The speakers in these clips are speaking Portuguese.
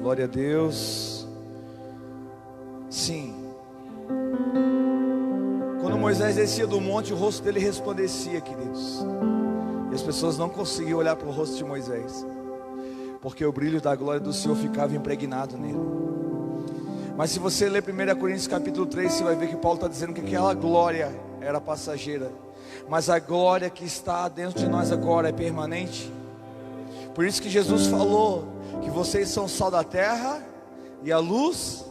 Glória a Deus. Sim. Quando Moisés descia do monte, o rosto dele resplandecia, queridos. E as pessoas não conseguiam olhar para o rosto de Moisés, porque o brilho da glória do Senhor ficava impregnado nele. Mas se você ler 1 Coríntios capítulo 3, você vai ver que Paulo está dizendo que aquela glória era passageira, mas a glória que está dentro de nós agora é permanente. Por isso que Jesus falou que vocês são o sal da terra e a luz.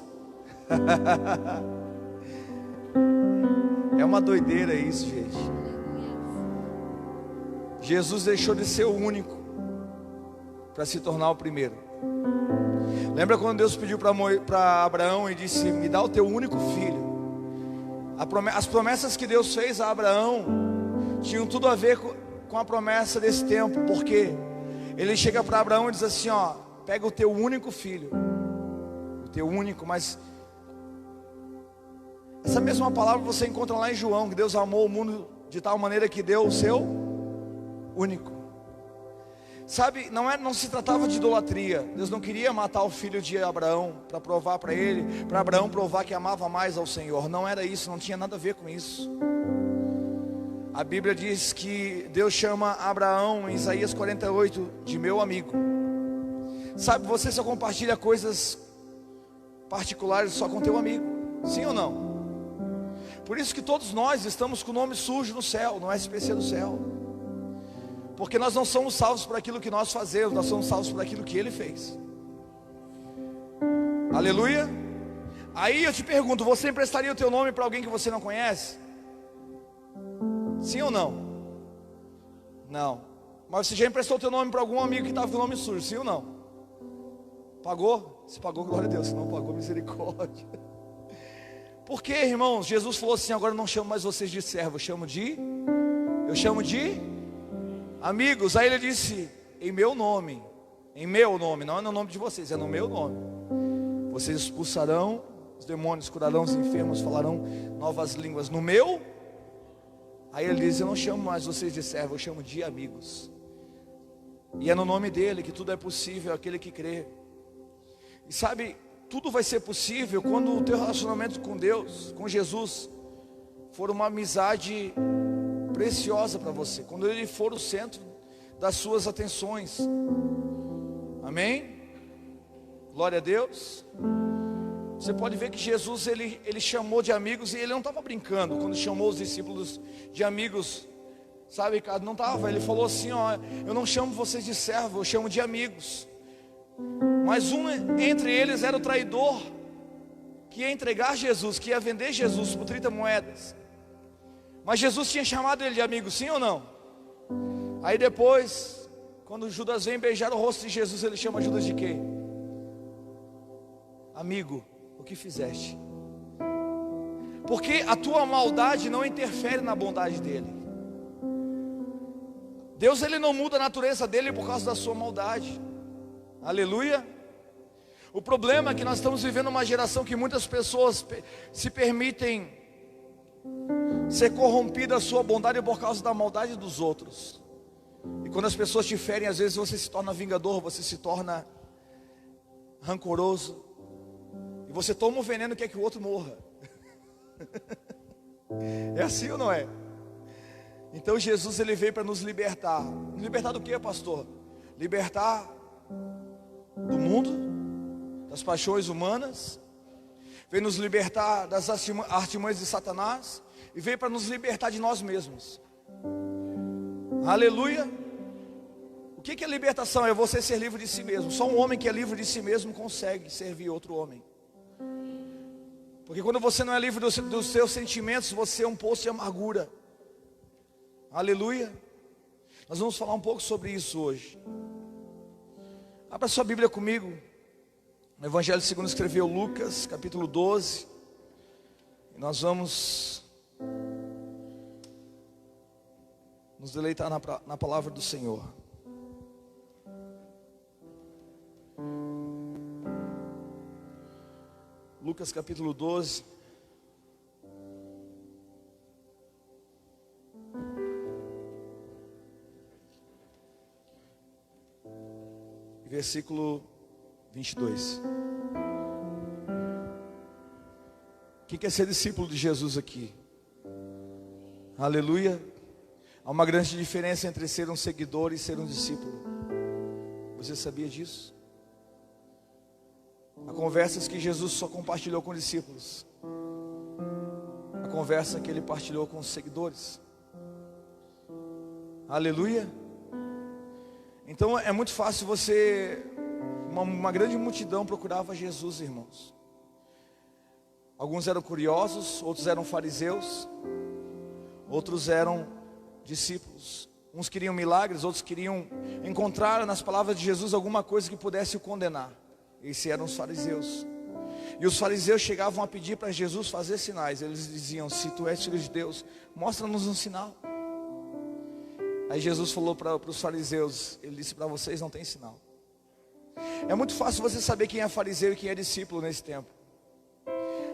É uma doideira isso, gente. Jesus deixou de ser o único para se tornar o primeiro. Lembra quando Deus pediu para Abraão e disse: me dá o teu único filho? As promessas que Deus fez a Abraão tinham tudo a ver com a promessa desse tempo, porque Ele chega para Abraão e diz assim: ó, pega o teu único filho, o teu único. Mas essa mesma palavra você encontra lá em João, que Deus amou o mundo de tal maneira que deu o seu único. Sabe, não se tratava de idolatria. Deus não queria matar o filho de Abraão para provar para ele, para Abraão provar que amava mais ao Senhor. Não era isso, não tinha nada a ver com isso. A Bíblia diz que Deus chama Abraão em Isaías 48 de meu amigo. Sabe, você só compartilha coisas particulares só com teu amigo, sim ou não? Por isso que todos nós estamos com o nome sujo no céu, no SPC do céu. Porque nós não somos salvos por aquilo que nós fazemos, nós somos salvos por aquilo que Ele fez. Aleluia. Aí eu te pergunto, você emprestaria o teu nome para alguém que você não conhece? Sim ou não? Não. Mas você já emprestou o teu nome para algum amigo que estava com o nome sujo, sim ou não? Pagou? Se pagou, glória a Deus. Se não pagou, misericórdia. Por que, irmãos? Jesus falou assim: agora eu não chamo mais vocês de servo, eu chamo de amigos. Aí Ele disse: em meu nome, não é no nome de vocês, é no meu nome. Vocês expulsarão os demônios, curarão os enfermos, falarão novas línguas no meu. Aí Ele diz: eu não chamo mais vocês de servo, eu chamo de amigos. E é no nome dEle que tudo é possível, aquele que crê. E sabe, tudo vai ser possível quando o teu relacionamento com Deus, com Jesus, for uma amizade preciosa para você, quando Ele for o centro das suas atenções. Amém? Glória a Deus. Você pode ver que Jesus, ele chamou de amigos, e Ele não estava brincando quando chamou os discípulos de amigos, sabe, Ricardo? Não estava. Ele falou assim: ó, eu não chamo vocês de servo, eu chamo de amigos. Mas um entre eles era o traidor, que ia entregar Jesus, que ia vender Jesus por 30 moedas. Mas Jesus tinha chamado ele de amigo, sim ou não? Aí depois, quando Judas vem beijar o rosto de Jesus, ele chama Judas de quê? Amigo, o que fizeste? Porque a tua maldade não interfere na bondade dele. Deus, Ele não muda a natureza dele por causa da sua maldade. Aleluia. O problema é que nós estamos vivendo uma geração que muitas pessoas se permitem ser corrompidas a sua bondade por causa da maldade dos outros. E quando as pessoas te ferem, às vezes você se torna vingador, você se torna rancoroso, e você toma o veneno que é que o outro morra. É assim ou não é? Então Jesus, Ele veio para nos libertar. Nos libertar do que, pastor? Libertar do mundo, das paixões humanas. Veio nos libertar das artimanhas de Satanás, e veio para nos libertar de nós mesmos. Aleluia. O que é libertação? É você ser livre de si mesmo. Só um homem que é livre de si mesmo consegue servir outro homem. Porque quando você não é livre dos seus sentimentos, você é um poço de amargura. Aleluia. Nós vamos falar um pouco sobre isso hoje. Abra sua Bíblia comigo no Evangelho segundo escreveu Lucas, capítulo 12. E nós vamos nos deleitar na palavra do Senhor. Lucas capítulo 12. Versículo 22. Quem quer ser discípulo de Jesus aqui? Aleluia. Há uma grande diferença entre ser um seguidor e ser um discípulo. Você sabia disso? Há conversas que Jesus só compartilhou com discípulos. A conversa que ele partilhou com os seguidores. Aleluia. Então é muito fácil você... Uma grande multidão procurava Jesus, irmãos. Alguns eram curiosos, outros eram fariseus, outros eram discípulos. Uns queriam milagres, outros queriam encontrar nas palavras de Jesus alguma coisa que pudesse o condenar. Esses eram os fariseus. E os fariseus chegavam a pedir para Jesus fazer sinais. Eles diziam: se tu és filho de Deus, mostra-nos um sinal. Aí Jesus falou para os fariseus, ele disse: para vocês não tem sinal. É muito fácil você saber quem é fariseu e quem é discípulo nesse tempo.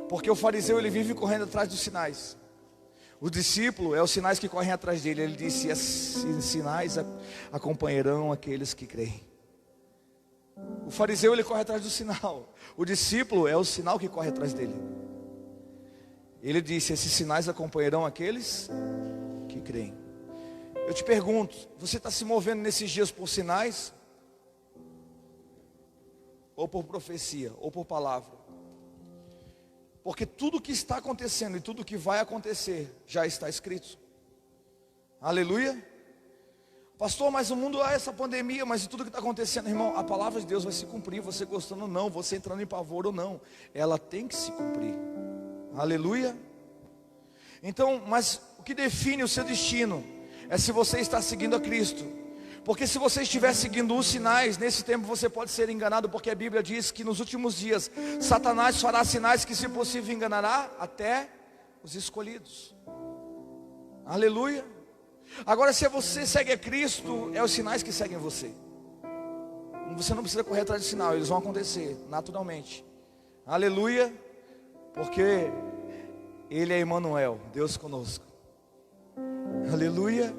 Porque o fariseu, ele vive correndo atrás dos sinais. O discípulo é os sinais que correm atrás dele. Ele disse: esses sinais acompanharão aqueles que creem. O fariseu, ele corre atrás do sinal. O discípulo é o sinal que corre atrás dele. Ele disse: esses sinais acompanharão aqueles que creem. Eu te pergunto, você está se movendo nesses dias por sinais? Ou por profecia, ou por palavra? Porque tudo que está acontecendo e tudo que vai acontecer já está escrito. Aleluia. Pastor, mas o mundo há essa pandemia, mas e tudo que está acontecendo, irmão, a palavra de Deus vai se cumprir, você gostando ou não, você entrando em pavor ou não, ela tem que se cumprir. Aleluia. Então, mas o que define o seu destino é se você está seguindo a Cristo. Porque se você estiver seguindo os sinais, nesse tempo você pode ser enganado, porque a Bíblia diz que nos últimos dias Satanás fará sinais que, se possível, enganará até os escolhidos. Aleluia. Agora, se você segue a Cristo, é os sinais que seguem você. Você não precisa correr atrás de sinal, eles vão acontecer naturalmente. Aleluia. Porque Ele é Emmanuel, Deus conosco. Aleluia.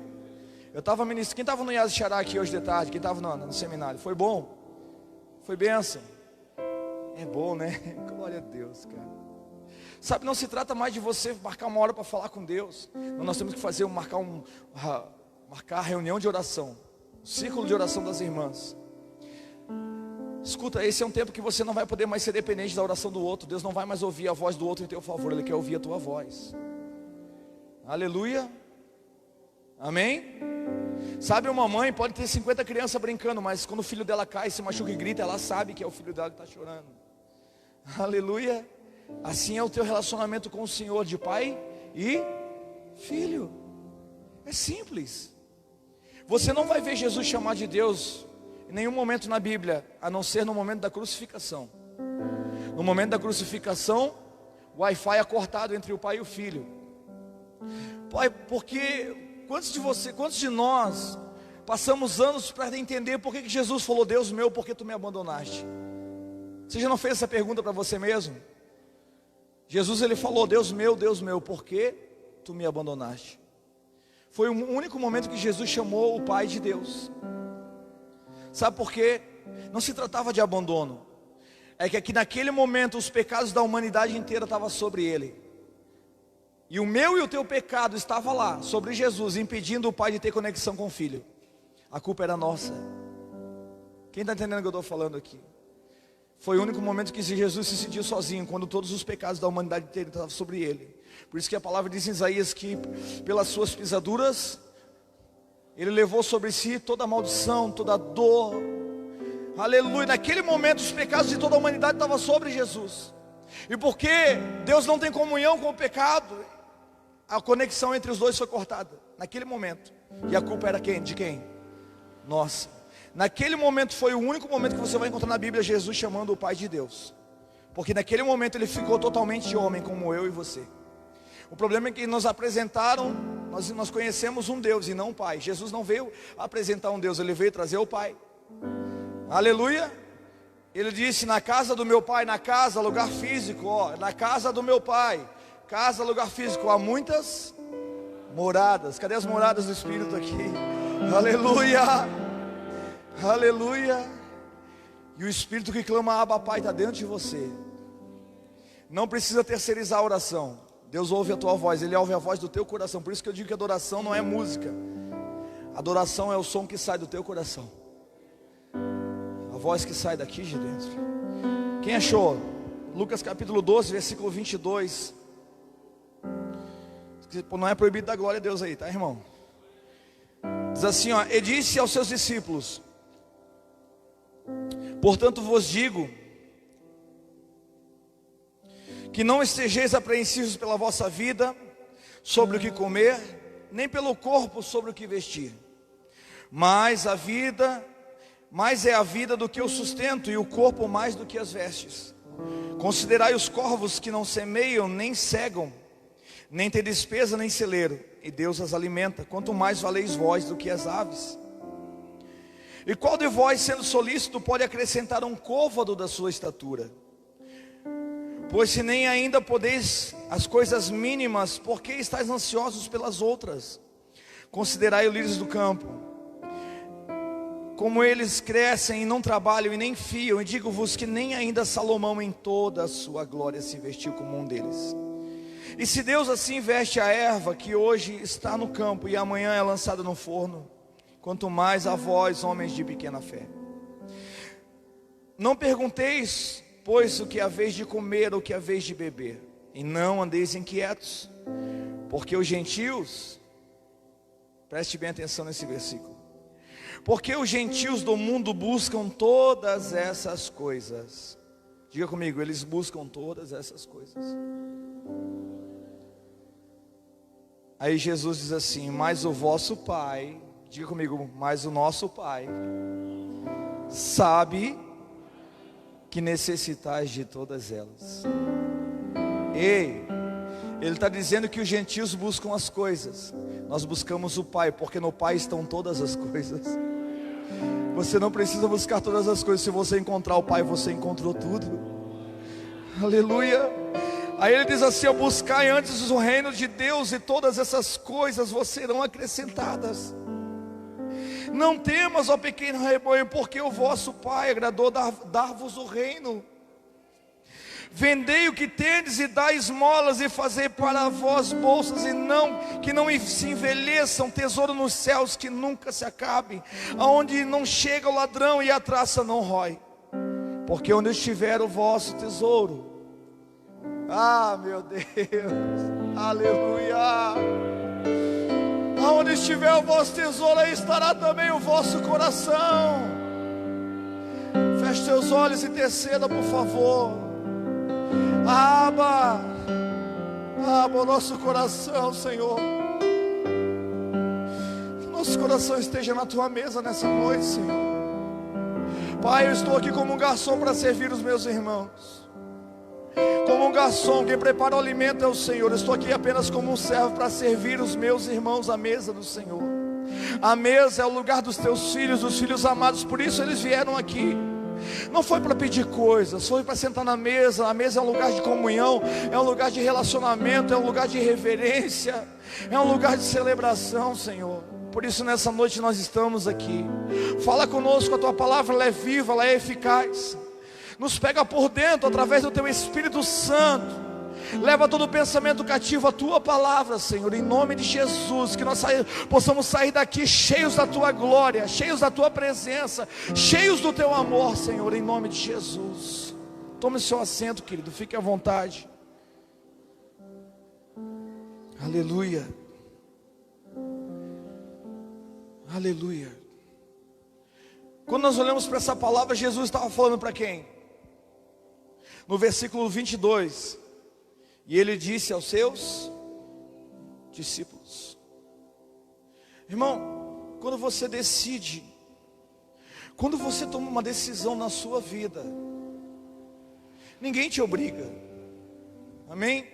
Eu estava ministrando. Quem estava no Yas Xará aqui hoje de tarde? Quem estava no seminário? Foi bom? Foi bênção? É bom, né? Glória a Deus, cara. Sabe, não se trata mais de você marcar uma hora para falar com Deus. Nós temos que fazer, marcar a reunião de oração, o círculo de oração das irmãs. Escuta, esse é um tempo que você não vai poder mais ser dependente da oração do outro. Deus não vai mais ouvir a voz do outro em teu favor, Ele quer ouvir a tua voz. Aleluia. Amém? Sabe, uma mãe pode ter 50 crianças brincando, mas quando o filho dela cai, se machuca e grita, ela sabe que é o filho dela que está chorando. Aleluia. Assim é o teu relacionamento com o Senhor, de pai e filho. É simples. Você não vai ver Jesus chamar de Deus em nenhum momento na Bíblia, a não ser no momento da crucificação. No momento da crucificação, o Wi-Fi é cortado entre o pai e o filho. Pai, porque quantos de nós passamos anos para entender por que Jesus falou: Deus meu, por que tu me abandonaste? Você já não fez essa pergunta para você mesmo? Jesus, ele falou: Deus meu, por que tu me abandonaste? Foi o único momento que Jesus chamou o Pai de Deus. Sabe por quê? Não se tratava de abandono. É que aqui naquele momento os pecados da humanidade inteira estavam sobre ele. E o meu e o teu pecado estava lá, sobre Jesus, impedindo o pai de ter conexão com o filho. A culpa era nossa. Quem está entendendo o que eu estou falando aqui? Foi o único momento que Jesus se sentiu sozinho, quando todos os pecados da humanidade inteira estavam sobre ele. Por isso que a palavra diz em Isaías que pelas suas pisaduras ele levou sobre si toda a maldição, toda a dor. Aleluia. Naquele momento os pecados de toda a humanidade estavam sobre Jesus. E porque Deus não tem comunhão com o pecado, a conexão entre os dois foi cortada naquele momento. E a culpa era quem? De quem? Nossa. Naquele momento foi o único momento que você vai encontrar na Bíblia Jesus chamando o Pai de Deus. Porque naquele momento ele ficou totalmente homem, como eu e você. O problema é que nos apresentaram, nós conhecemos um Deus e não um Pai. Jesus não veio apresentar um Deus, ele veio trazer o Pai. Aleluia. Ele disse: na casa do meu Pai, na casa, lugar físico, ó, na casa do meu Pai, casa, lugar físico, há muitas moradas. Cadê as moradas do Espírito aqui? Aleluia, aleluia. E o Espírito que clama Abba Pai está dentro de você. Não precisa terceirizar a oração. Deus ouve a tua voz, Ele ouve a voz do teu coração. Por isso que eu digo que adoração não é música. Adoração é o som que sai do teu coração, a voz que sai daqui de dentro. Quem achou? Lucas capítulo 12, versículo 22. Não é proibido dar glória a Deus aí, tá, irmão? Diz assim, ó: e disse aos seus discípulos: portanto vos digo, que não estejais apreensivos pela vossa vida, sobre o que comer, nem pelo corpo sobre o que vestir. Mas é a vida do que o sustento, e o corpo mais do que as vestes. Considerai os corvos, que não semeiam, nem cegam, nem tem despesa, nem celeiro, e Deus as alimenta. Quanto mais valeis vós do que as aves. E qual de vós, sendo solícito, pode acrescentar um côvado da sua estatura? Pois se nem ainda podeis as coisas mínimas, por que estáis ansiosos pelas outras? Considerai os lírios do campo, como eles crescem e não trabalham e nem fiam, e digo-vos que nem ainda Salomão em toda a sua glória se vestiu como um deles. E se Deus assim veste a erva que hoje está no campo e amanhã é lançada no forno, quanto mais a vós, homens de pequena fé. Não pergunteis, pois, o que haveis de comer ou o que haveis de beber, e não andeis inquietos, porque os gentios, preste bem atenção nesse versículo, porque os gentios do mundo buscam todas essas coisas. Diga comigo, eles buscam todas essas coisas. Aí Jesus diz assim: mas o vosso Pai, diga comigo, mas o nosso Pai sabe que necessitais de todas elas. Ei, Ele está dizendo que os gentios buscam as coisas, nós buscamos o Pai, porque no Pai estão todas as coisas. Você não precisa buscar todas as coisas, se você encontrar o Pai, você encontrou tudo. Aleluia. Aí Ele diz assim: buscai antes o reino de Deus, e todas essas coisas vos serão acrescentadas. Não temas, ó pequeno rebanho, porque o vosso Pai agradou dar-vos o reino. Vendei o que tendes e dai esmolas, e fazei para vós bolsas, e que não se envelheçam, tesouro nos céus que nunca se acabe, aonde não chega o ladrão e a traça não rói. Porque onde estiver o vosso tesouro, meu Deus, aleluia, aonde estiver o vosso tesouro, aí estará também o vosso coração. Feche seus olhos e interceda, por favor. Abba o nosso coração, Senhor. Que nosso coração esteja na Tua mesa nessa noite, Senhor. Pai, eu estou aqui como um garçom para servir os meus irmãos. Como um garçom, quem prepara o alimento é o Senhor. Eu estou aqui apenas como um servo para servir os meus irmãos à mesa do Senhor. A mesa é o lugar dos Teus filhos, dos filhos amados. Por isso eles vieram aqui. Não foi para pedir coisas, foi para sentar na mesa. A mesa é um lugar de comunhão, é um lugar de relacionamento, é um lugar de reverência, é um lugar de celebração, Senhor. Por isso nessa noite nós estamos aqui. Fala conosco, a Tua palavra ela é viva, ela é eficaz. Nos pega por dentro através do Teu Espírito Santo. Leva todo o pensamento cativo à Tua palavra, Senhor, em nome de Jesus. Que nós possamos sair daqui cheios da Tua glória, cheios da Tua presença, cheios do Teu amor, Senhor, em nome de Jesus. Tome o seu assento, querido, fique à vontade. Aleluia. Aleluia. Quando nós olhamos para essa palavra, Jesus estava falando para quem? No versículo 22. E Ele disse aos seus discípulos. Irmão, quando você decide, quando você toma uma decisão na sua vida, ninguém te obriga. Amém?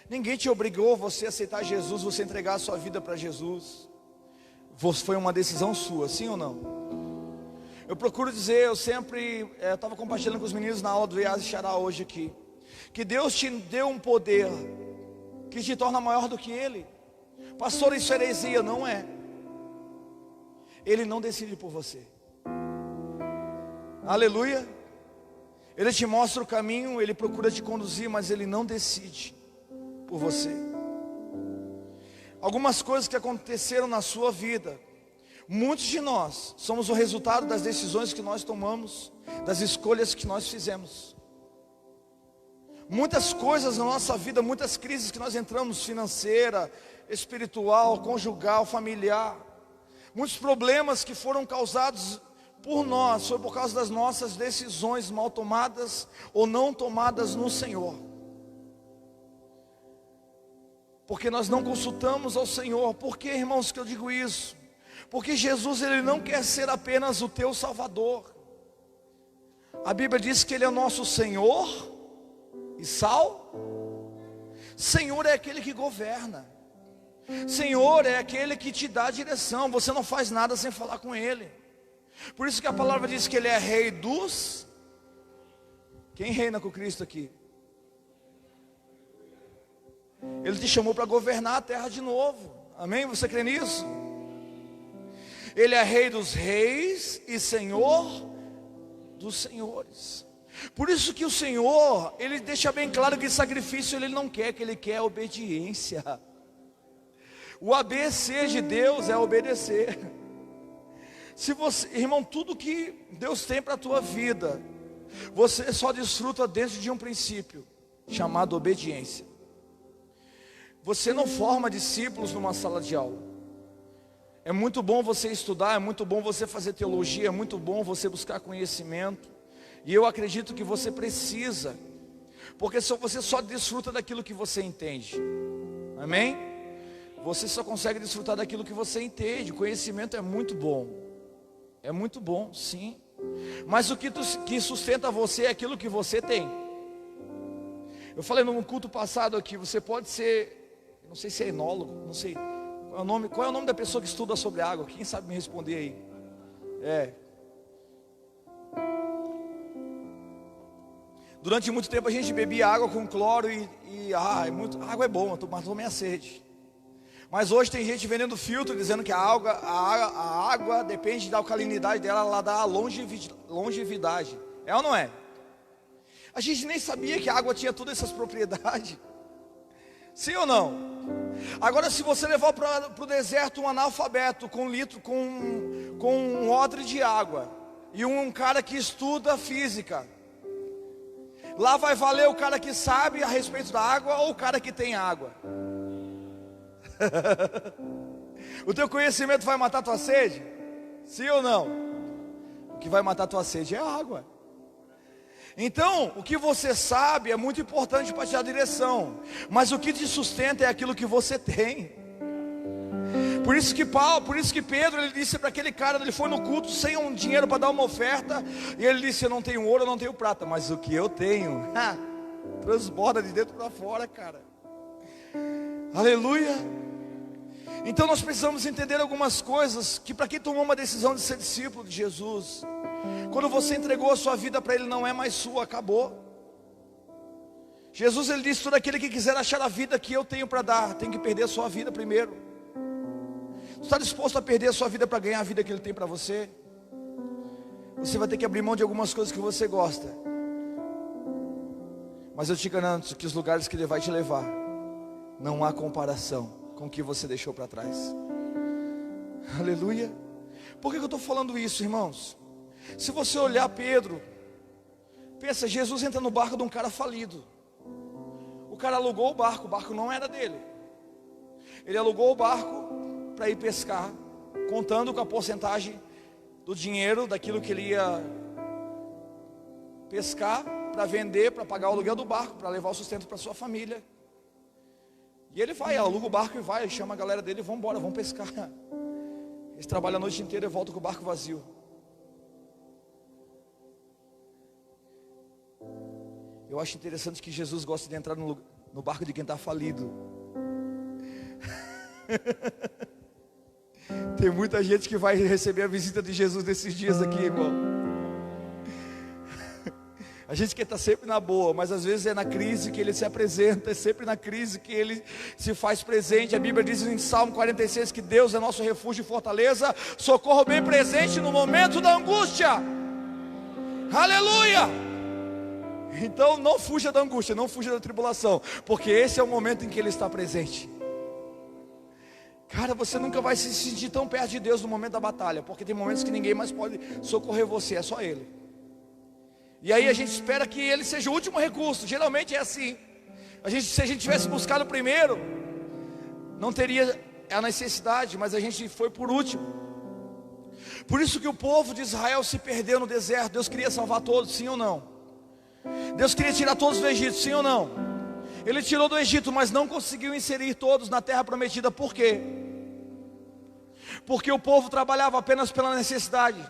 Ninguém te obrigou você a aceitar Jesus, você entregar a sua vida para Jesus. Foi uma decisão sua, sim ou não? Eu procuro dizer, eu sempre estava compartilhando com os meninos na aula do Iaz e Xará hoje aqui, que Deus te deu um poder que te torna maior do que Ele. Pastor, isso é heresia. Não é. Ele não decide por você. Aleluia. Ele te mostra o caminho, Ele procura te conduzir, mas Ele não decide por você. Algumas coisas que aconteceram na sua vida, muitos de nós somos o resultado das decisões que nós tomamos, das escolhas que nós fizemos. Muitas coisas na nossa vida, muitas crises que nós entramos, financeira, espiritual, conjugal, familiar, muitos problemas que foram causados por nós, foi por causa das nossas decisões mal tomadas ou não tomadas no Senhor. Porque nós não consultamos ao Senhor. Por que, irmãos, que eu digo isso? Porque Jesus, Ele não quer ser apenas o teu Salvador. A Bíblia diz que Ele é o nosso Senhor e Sal. Senhor é aquele que governa. Senhor é aquele que te dá a direção. Você não faz nada sem falar com Ele. Por isso que a palavra diz que Ele é Rei dos... Quem reina com Cristo aqui? Ele te chamou para governar a terra de novo. Amém? Você crê nisso? Ele é Rei dos reis e Senhor dos senhores. Por isso que o Senhor, Ele deixa bem claro que sacrifício Ele não quer, que Ele quer obediência. O ABC de Deus é obedecer. Se você, irmão, tudo que Deus tem para a tua vida, você só desfruta dentro de um princípio chamado obediência. Você não forma discípulos numa sala de aula. É muito bom você estudar, é muito bom você fazer teologia, é muito bom você buscar conhecimento. E eu acredito que você precisa, porque você só desfruta daquilo que você entende. Amém? Você só consegue desfrutar daquilo que você entende. Conhecimento é muito bom. É muito bom, sim. Mas o que sustenta você é aquilo que você tem. Eu falei no culto passado aqui, você pode ser, não sei se é enólogo, não sei qual é o nome da pessoa que estuda sobre água. Quem sabe me responder aí? Durante muito tempo a gente bebia água com cloro água é bom, mas tomei a sede. Mas hoje tem gente vendendo filtro, dizendo que a água depende da alcalinidade dela, ela dá longevidade. É ou não é? A gente nem sabia que a água tinha todas essas propriedades. Sim ou não? Agora, se você levar para o deserto um analfabeto com um odre de água e um cara que estuda física, lá vai valer o cara que sabe a respeito da água ou o cara que tem água? O teu conhecimento vai matar a tua sede? Sim ou não? O que vai matar a tua sede é a água. Então, o que você sabe é muito importante para te dar direção, mas o que te sustenta é aquilo que você tem. Por isso que Pedro, ele disse para aquele cara, ele foi no culto sem um dinheiro para dar uma oferta, e ele disse: eu não tenho ouro, eu não tenho prata, mas o que eu tenho, transborda de dentro para fora, cara. Aleluia. Então nós precisamos entender algumas coisas, que para quem tomou uma decisão de ser discípulo de Jesus, quando você entregou a sua vida para Ele, não é mais sua, acabou. Jesus, Ele disse: todo aquele que quiser achar a vida que eu tenho para dar, tem que perder a sua vida primeiro. Você está disposto a perder a sua vida para ganhar a vida que Ele tem para você? Você vai ter que abrir mão de algumas coisas que você gosta, mas eu te garanto que os lugares que Ele vai te levar, não há comparação com o que você deixou para trás. Aleluia. Por que eu estou falando isso, irmãos? Se você olhar Pedro, pensa, Jesus entra no barco de um cara falido. O cara alugou o barco não era dele. Ele alugou o barco para ir pescar, contando com a porcentagem do dinheiro, daquilo que ele ia pescar, para vender, para pagar o aluguel do barco, para levar o sustento para sua família. E ele vai, aluga o barco e vai, chama a galera dele: vamos embora, vamos pescar. Eles trabalham a noite inteira e voltam com o barco vazio. Eu acho interessante que Jesus gosta de entrar no barco de quem está falido. Tem muita gente que vai receber a visita de Jesus nesses dias aqui, irmão. A gente quer estar sempre na boa, mas às vezes é na crise que Ele se apresenta, é sempre na crise que Ele se faz presente. A Bíblia diz em Salmo 46 que Deus é nosso refúgio e fortaleza, socorro bem presente no momento da angústia. Aleluia! Então não fuja da angústia, não fuja da tribulação, porque esse é o momento em que Ele está presente. Cara, você nunca vai se sentir tão perto de Deus no momento da batalha, porque tem momentos que ninguém mais pode socorrer você, é só Ele. E aí a gente espera que Ele seja o último recurso. Geralmente é assim. Se a gente tivesse buscado primeiro, não teria a necessidade, mas a gente foi por último. Por isso que o povo de Israel se perdeu no deserto. Deus queria salvar todos, sim ou não? Deus queria tirar todos do Egito, sim ou não? Ele tirou do Egito, mas não conseguiu inserir todos na terra prometida. Por quê? Porque o povo trabalhava apenas pela necessidade.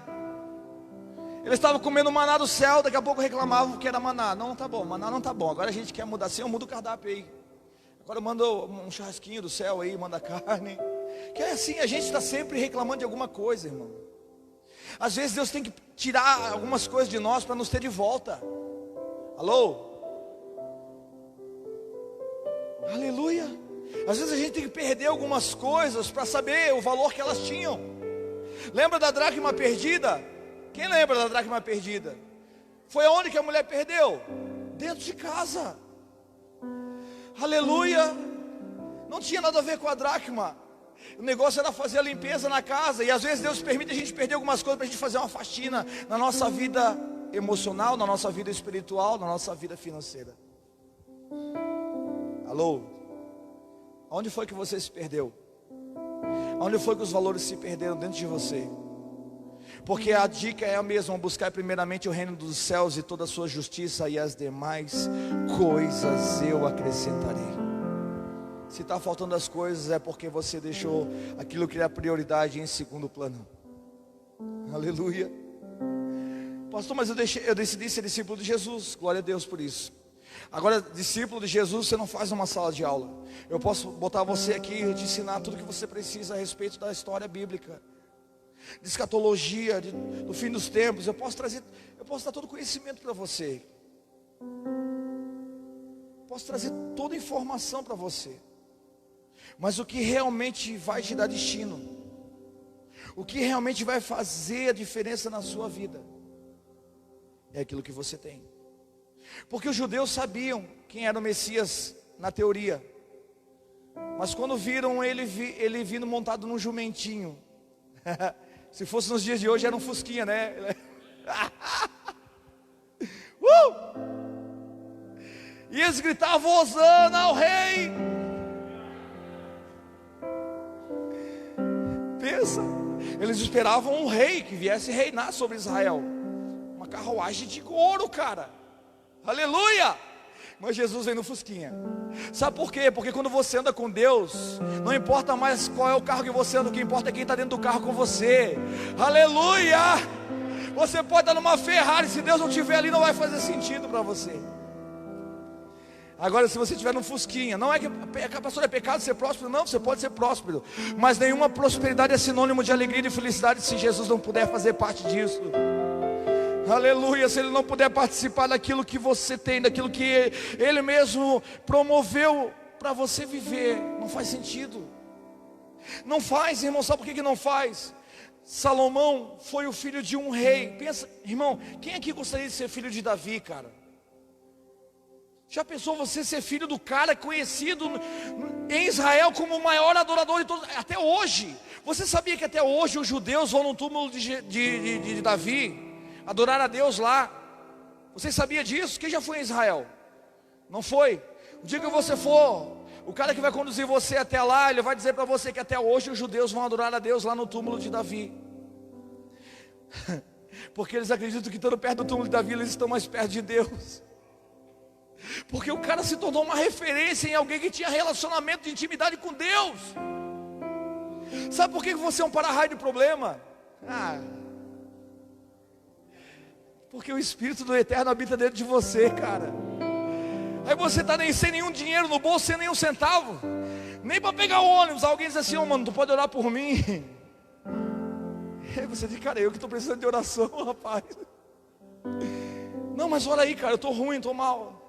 Eles estavam comendo maná do céu, daqui a pouco reclamavam que era maná. Não, tá bom, maná não tá bom. Agora a gente quer mudar, Senhor, muda o cardápio aí. Agora manda um churrasquinho do céu aí, manda carne. Que é assim, a gente está sempre reclamando de alguma coisa, irmão. Às vezes Deus tem que tirar algumas coisas de nós para nos ter de volta. Alô? Aleluia. Às vezes a gente tem que perder algumas coisas para saber o valor que elas tinham. Lembra da dracma perdida? Quem lembra da dracma perdida? Foi aonde que a mulher perdeu? Dentro de casa. Aleluia. Não tinha nada a ver com a dracma. O negócio era fazer a limpeza na casa. E às vezes Deus permite a gente perder algumas coisas para a gente fazer uma faxina na nossa vida emocional, na nossa vida espiritual, na nossa vida financeira. Alô? Onde foi que você se perdeu? Onde foi que os valores se perderam dentro de você? Porque a dica é a mesma: buscar primeiramente o reino dos céus e toda a sua justiça, e as demais coisas eu acrescentarei. Se está faltando as coisas, é porque você deixou aquilo que era prioridade em segundo plano. Aleluia. Pastor, mas eu decidi ser discípulo de Jesus. Glória a Deus por isso. Agora, discípulo de Jesus, você não faz numa sala de aula. Eu posso botar você aqui e te ensinar tudo que você precisa a respeito da história bíblica, de escatologia, do fim dos tempos. Eu posso dar todo o conhecimento para você. Posso trazer toda a informação para você. Mas o que realmente vai te dar destino, o que realmente vai fazer a diferença na sua vida, é aquilo que você tem. Porque os judeus sabiam quem era o Messias na teoria, mas quando viram ele vindo montado num jumentinho, se fosse nos dias de hoje era um fusquinha, né? E eles gritavam: Hosana ao rei. Pensa, eles esperavam um rei que viesse reinar sobre Israel, uma carruagem de ouro, cara. Aleluia! Mas Jesus vem no fusquinha. Sabe por quê? Porque quando você anda com Deus, não importa mais qual é o carro que você anda, o que importa é quem está dentro do carro com você. Aleluia! Você pode estar numa Ferrari, se Deus não estiver ali, não vai fazer sentido para você. Agora, se você estiver num fusquinha, não é que pastor, é pecado ser próspero? Não, você pode ser próspero, mas nenhuma prosperidade é sinônimo de alegria e de felicidade se Jesus não puder fazer parte disso. Aleluia. Se Ele não puder participar daquilo que você tem, daquilo que Ele mesmo promoveu para você viver, não faz sentido. Não faz, irmão. Sabe por que não faz? Salomão foi o filho de um rei. Pensa, irmão, quem aqui gostaria de ser filho de Davi, cara? Já pensou você ser filho do cara conhecido em Israel como o maior adorador de todos, até hoje? Você sabia que até hoje os judeus vão no túmulo de Davi adorar a Deus lá? Você sabia disso? Quem já foi em Israel? Não foi? O dia que você for, o cara que vai conduzir você até lá, ele vai dizer para você que até hoje os judeus vão adorar a Deus lá no túmulo de Davi. Porque eles acreditam que estando perto do túmulo de Davi, eles estão mais perto de Deus. Porque o cara se tornou uma referência em alguém que tinha relacionamento de intimidade com Deus. Sabe por que você é um para-raio de problema? Porque o Espírito do Eterno habita dentro de você, cara. Aí você está nem sem nenhum dinheiro no bolso, sem nenhum centavo, nem para pegar o ônibus. Alguém diz assim: mano, tu pode orar por mim? Aí você diz: cara, eu que estou precisando de oração, rapaz. Não, mas ora aí, cara, eu estou ruim, estou mal.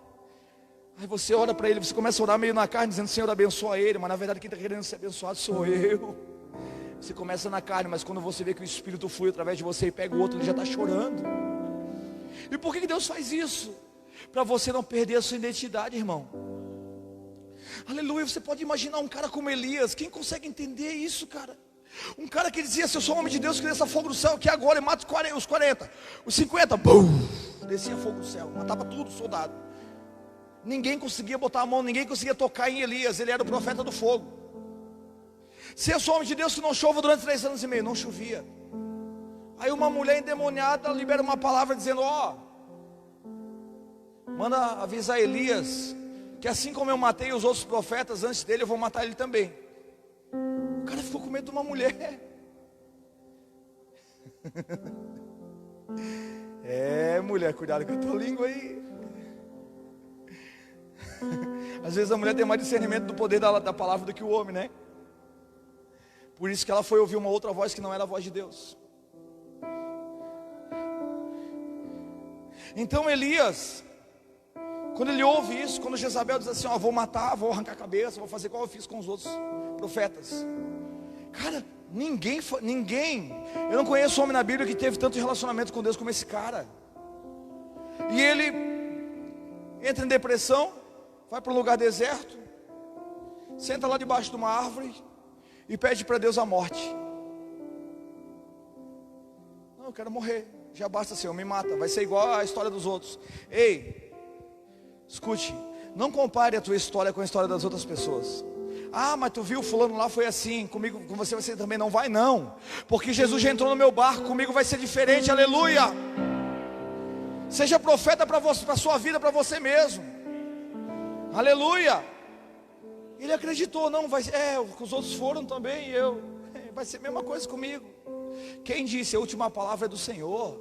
Aí você ora para ele, você começa a orar meio na carne, dizendo: Senhor, abençoa ele. Mas na verdade quem está querendo ser abençoado sou eu. Você começa na carne, mas quando você vê que o Espírito flui através de você e pega o outro, ele já está chorando. E por que Deus faz isso? Para você não perder a sua identidade, irmão. Aleluia. Você pode imaginar um cara como Elias. Quem consegue entender isso, cara? Um cara que dizia: se eu sou homem de Deus, que desça fogo do céu aqui agora e mata os 40, os 50, bum, descia fogo do céu, matava tudo, soldado. Ninguém conseguia botar a mão, ninguém conseguia tocar em Elias. Ele era o profeta do fogo. Se eu sou homem de Deus, que não chova durante 3 anos e meio. Não chovia. Aí uma mulher endemoniada libera uma palavra dizendo: ó, manda avisar Elias que assim como eu matei os outros profetas antes dele, eu vou matar ele também. O cara ficou com medo de uma mulher. Mulher, cuidado com a tua língua aí. Às vezes a mulher tem mais discernimento do poder da palavra do que o homem, né? Por isso que ela foi ouvir uma outra voz que não era a voz de Deus. Então Elias, quando ele ouve isso, quando Jezabel diz assim: ó, vou matar, vou arrancar a cabeça, vou fazer igual eu fiz com os outros profetas. Cara, ninguém, eu não conheço homem na Bíblia que teve tanto relacionamento com Deus como esse cara. E ele entra em depressão, vai para um lugar deserto, senta lá debaixo de uma árvore e pede para Deus a morte. Não, eu quero morrer, já basta, Senhor, me mata, vai ser igual a história dos outros. Ei, escute, não compare a tua história com a história das outras pessoas. Ah, mas tu viu fulano lá, foi assim, comigo, com você vai ser também. Não vai não, porque Jesus já entrou no meu barco, comigo vai ser diferente. Aleluia. Seja profeta para a sua vida, para você mesmo. Aleluia. Ele acreditou: não, os outros foram também, vai ser a mesma coisa comigo. Quem disse? A última palavra é do Senhor.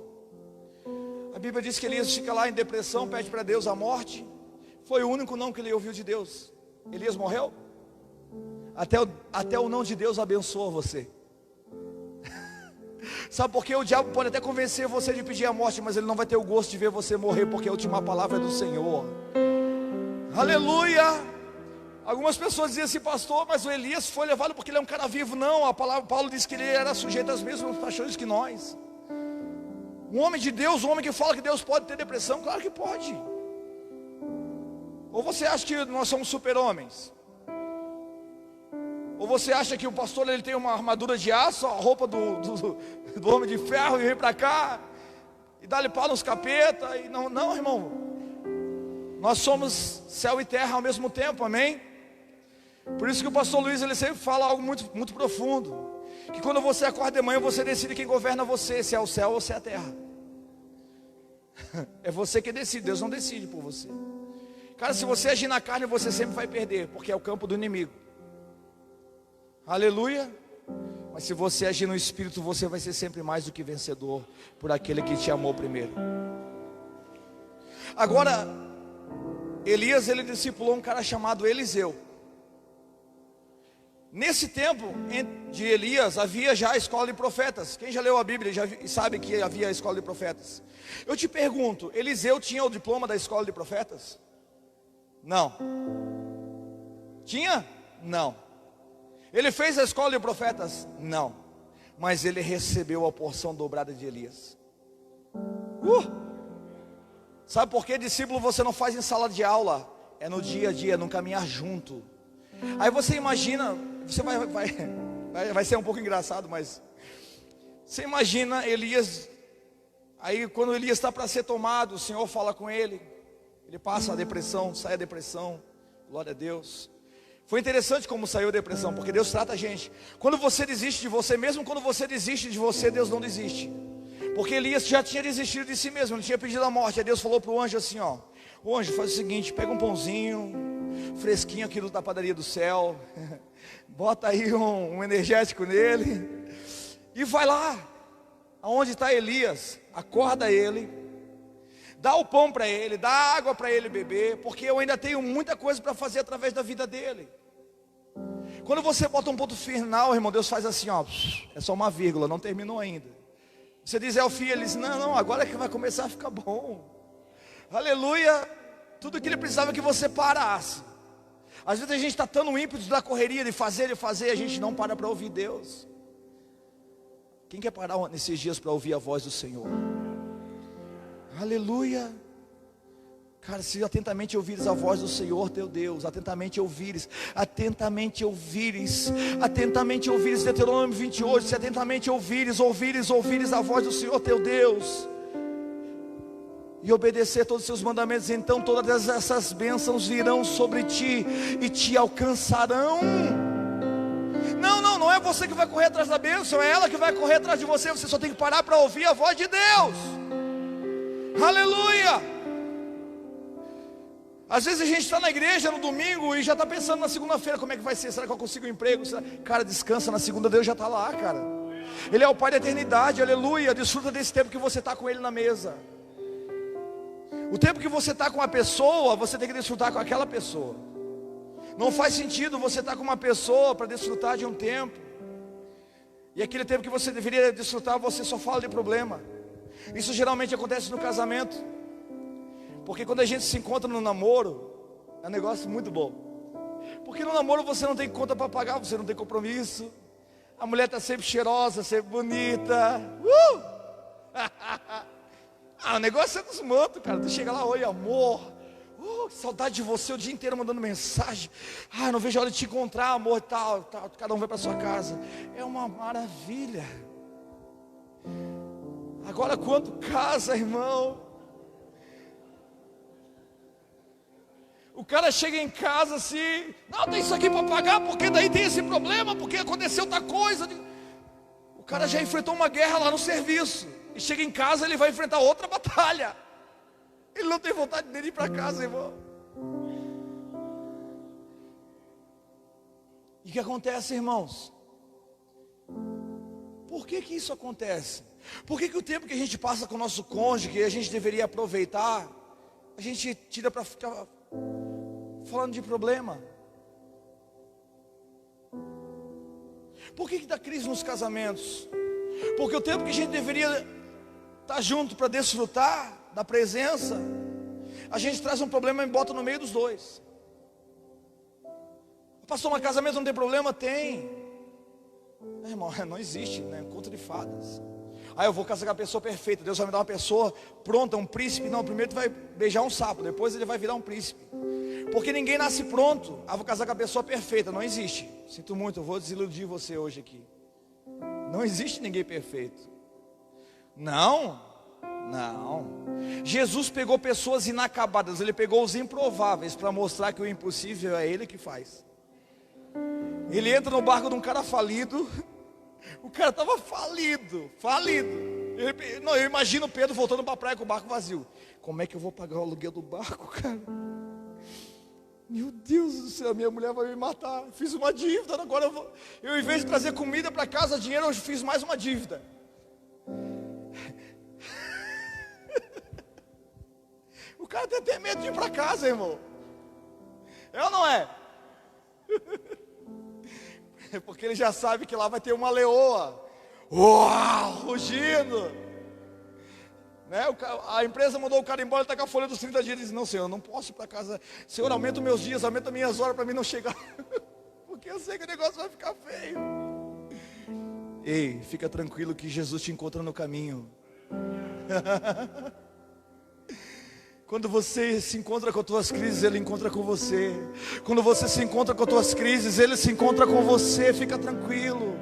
A Bíblia diz que Elias fica lá em depressão, pede para Deus a morte. Foi o único não que ele ouviu de Deus. Elias morreu? Até o não de Deus abençoa você. Sabe por quê? O diabo pode até convencer você de pedir a morte, mas ele não vai ter o gosto de ver você morrer, porque a última palavra é do Senhor. Aleluia. Algumas pessoas dizem assim: pastor, mas o Elias foi levado porque ele é um cara vivo. Não, a palavra, Paulo diz que ele era sujeito às mesmas paixões que nós. Um homem de Deus, um homem que fala que Deus pode ter depressão, claro que pode. Ou você acha que nós somos super-homens? Ou você acha que o pastor ele tem uma armadura de aço, a roupa do homem de ferro, e vem para cá e dá-lhe pau nos capeta? E não, irmão. Nós somos céu e terra ao mesmo tempo, amém? Por isso que o pastor Luiz ele sempre fala algo muito, muito profundo: que quando você acorda de manhã, você decide quem governa você, se é o céu ou se é a terra. É você que decide, Deus não decide por você. Cara, se você agir na carne, você sempre vai perder, porque é o campo do inimigo. Aleluia. Mas se você agir no Espírito, você vai ser sempre mais do que vencedor, por aquele que te amou primeiro. Agora, Elias, ele discipulou um cara chamado Eliseu. Nesse tempo de Elias, havia já a escola de profetas. Quem já leu a Bíblia já sabe que havia a escola de profetas. Eu te pergunto, Eliseu tinha o diploma da escola de profetas? Não. Tinha? Não. Ele fez a escola de profetas? Não. Mas ele recebeu a porção dobrada de Elias. Sabe por que, discípulo, você não faz em sala de aula? É no dia a dia, no caminhar junto. Aí você imagina, você vai ser um pouco engraçado, mas você imagina Elias. Aí quando Elias está para ser tomado, o Senhor fala com ele. Ele passa a depressão, sai a depressão. Glória a Deus. Foi interessante como saiu a depressão, porque Deus trata a gente. Quando você desiste de você, mesmo quando você desiste de você, Deus não desiste. Porque Elias já tinha desistido de si mesmo, ele tinha pedido a morte. Aí Deus falou para o anjo assim: ó, o anjo, faz o seguinte, pega um pãozinho fresquinho aqui da padaria do céu, bota aí um energético nele, e vai lá, aonde está Elias, acorda ele, dá o pão para ele, dá água para ele beber, porque eu ainda tenho muita coisa para fazer através da vida dele. Quando você bota um ponto final, irmão, Deus faz assim, ó, é só uma vírgula, não terminou ainda. Você diz, é o filho, ele diz, não, agora é que vai começar a ficar bom. Aleluia. Tudo que ele precisava é que você parasse. Às vezes a gente está tão no ímpeto da correria, de fazer, e a gente não para ouvir Deus. Quem quer parar nesses dias para ouvir a voz do Senhor? Aleluia. Cara, se atentamente ouvires a voz do Senhor teu Deus, atentamente ouvires, Deuteronômio 28, se atentamente ouvires a voz do Senhor teu Deus, e obedecer todos os seus mandamentos, então todas essas bênçãos virão sobre ti e te alcançarão. Não é você que vai correr atrás da bênção, é ela que vai correr atrás de você. Você só tem que parar para ouvir a voz de Deus. Aleluia. Às vezes a gente está na igreja no domingo e já está pensando na segunda-feira, como é que vai ser? Será que eu consigo um emprego? Cara, descansa, na segunda Deus já está lá, cara. Ele é o Pai da eternidade, aleluia. Desfruta desse tempo que você está com Ele na mesa. O tempo que você está com a pessoa, você tem que desfrutar com aquela pessoa. Não faz sentido você estar com uma pessoa para desfrutar de um tempo, e aquele tempo que você deveria desfrutar, você só fala de problema. Isso geralmente acontece no casamento, porque quando a gente se encontra no namoro, é um negócio muito bom. Porque no namoro você não tem conta para pagar, você não tem compromisso. A mulher está sempre cheirosa, sempre bonita. O negócio é dos mantos, cara. Tu chega lá, oi amor, saudade de você, o dia inteiro mandando mensagem. Não vejo a hora de te encontrar, amor, tal. Cada um vai para sua casa. É uma maravilha. Agora quando casa, irmão, o cara chega em casa assim, não, tem isso aqui para pagar, porque daí tem esse problema, porque aconteceu outra coisa. O cara já enfrentou uma guerra lá no serviço, e chega em casa, ele vai enfrentar outra batalha. Ele não tem vontade de ir para casa, irmão. E o que acontece, irmãos? Por que isso acontece? Por que o tempo que a gente passa com o nosso cônjuge, que a gente deveria aproveitar, a gente tira para ficar falando de problema? Por que dá crise nos casamentos? Porque o tempo que a gente deveria estar junto para desfrutar da presença, a gente traz um problema e bota no meio dos dois. Pastor, mas casamento não tem problema? Tem. Irmão, não existe, né? Conto de fadas. Eu vou casar com a pessoa perfeita, Deus vai me dar uma pessoa pronta, um príncipe. Não, primeiro tu vai beijar um sapo, depois ele vai virar um príncipe. Porque ninguém nasce pronto. Vou casar com a pessoa perfeita, não existe. Sinto muito, eu vou desiludir você hoje aqui. Não existe ninguém perfeito. Não. Jesus pegou pessoas inacabadas, Ele pegou os improváveis para mostrar que o impossível é Ele que faz. Ele entra no barco de um cara falido. O cara estava falido. Eu imagino Pedro voltando para a praia com o barco vazio. Como é que eu vou pagar o aluguel do barco, cara? Meu Deus do céu, minha mulher vai me matar. Fiz uma dívida, agora eu em vez de trazer comida para casa, dinheiro, eu fiz mais uma dívida. O cara tem até medo de ir para casa, irmão. É ou não é? Porque ele já sabe que lá vai ter uma leoa. Rugindo. Né? A empresa mandou o cara embora, ele está com a folha dos 30 dias. Ele diz, não, Senhor, eu não posso ir para casa. Senhor, aumenta os meus dias, aumenta minhas horas para mim não chegar. Porque eu sei que o negócio vai ficar feio. Ei, fica tranquilo que Jesus te encontra no caminho. Quando você se encontra com as tuas crises, Ele encontra com você. Quando você se encontra com as tuas crises, Ele se encontra com você. Fica tranquilo.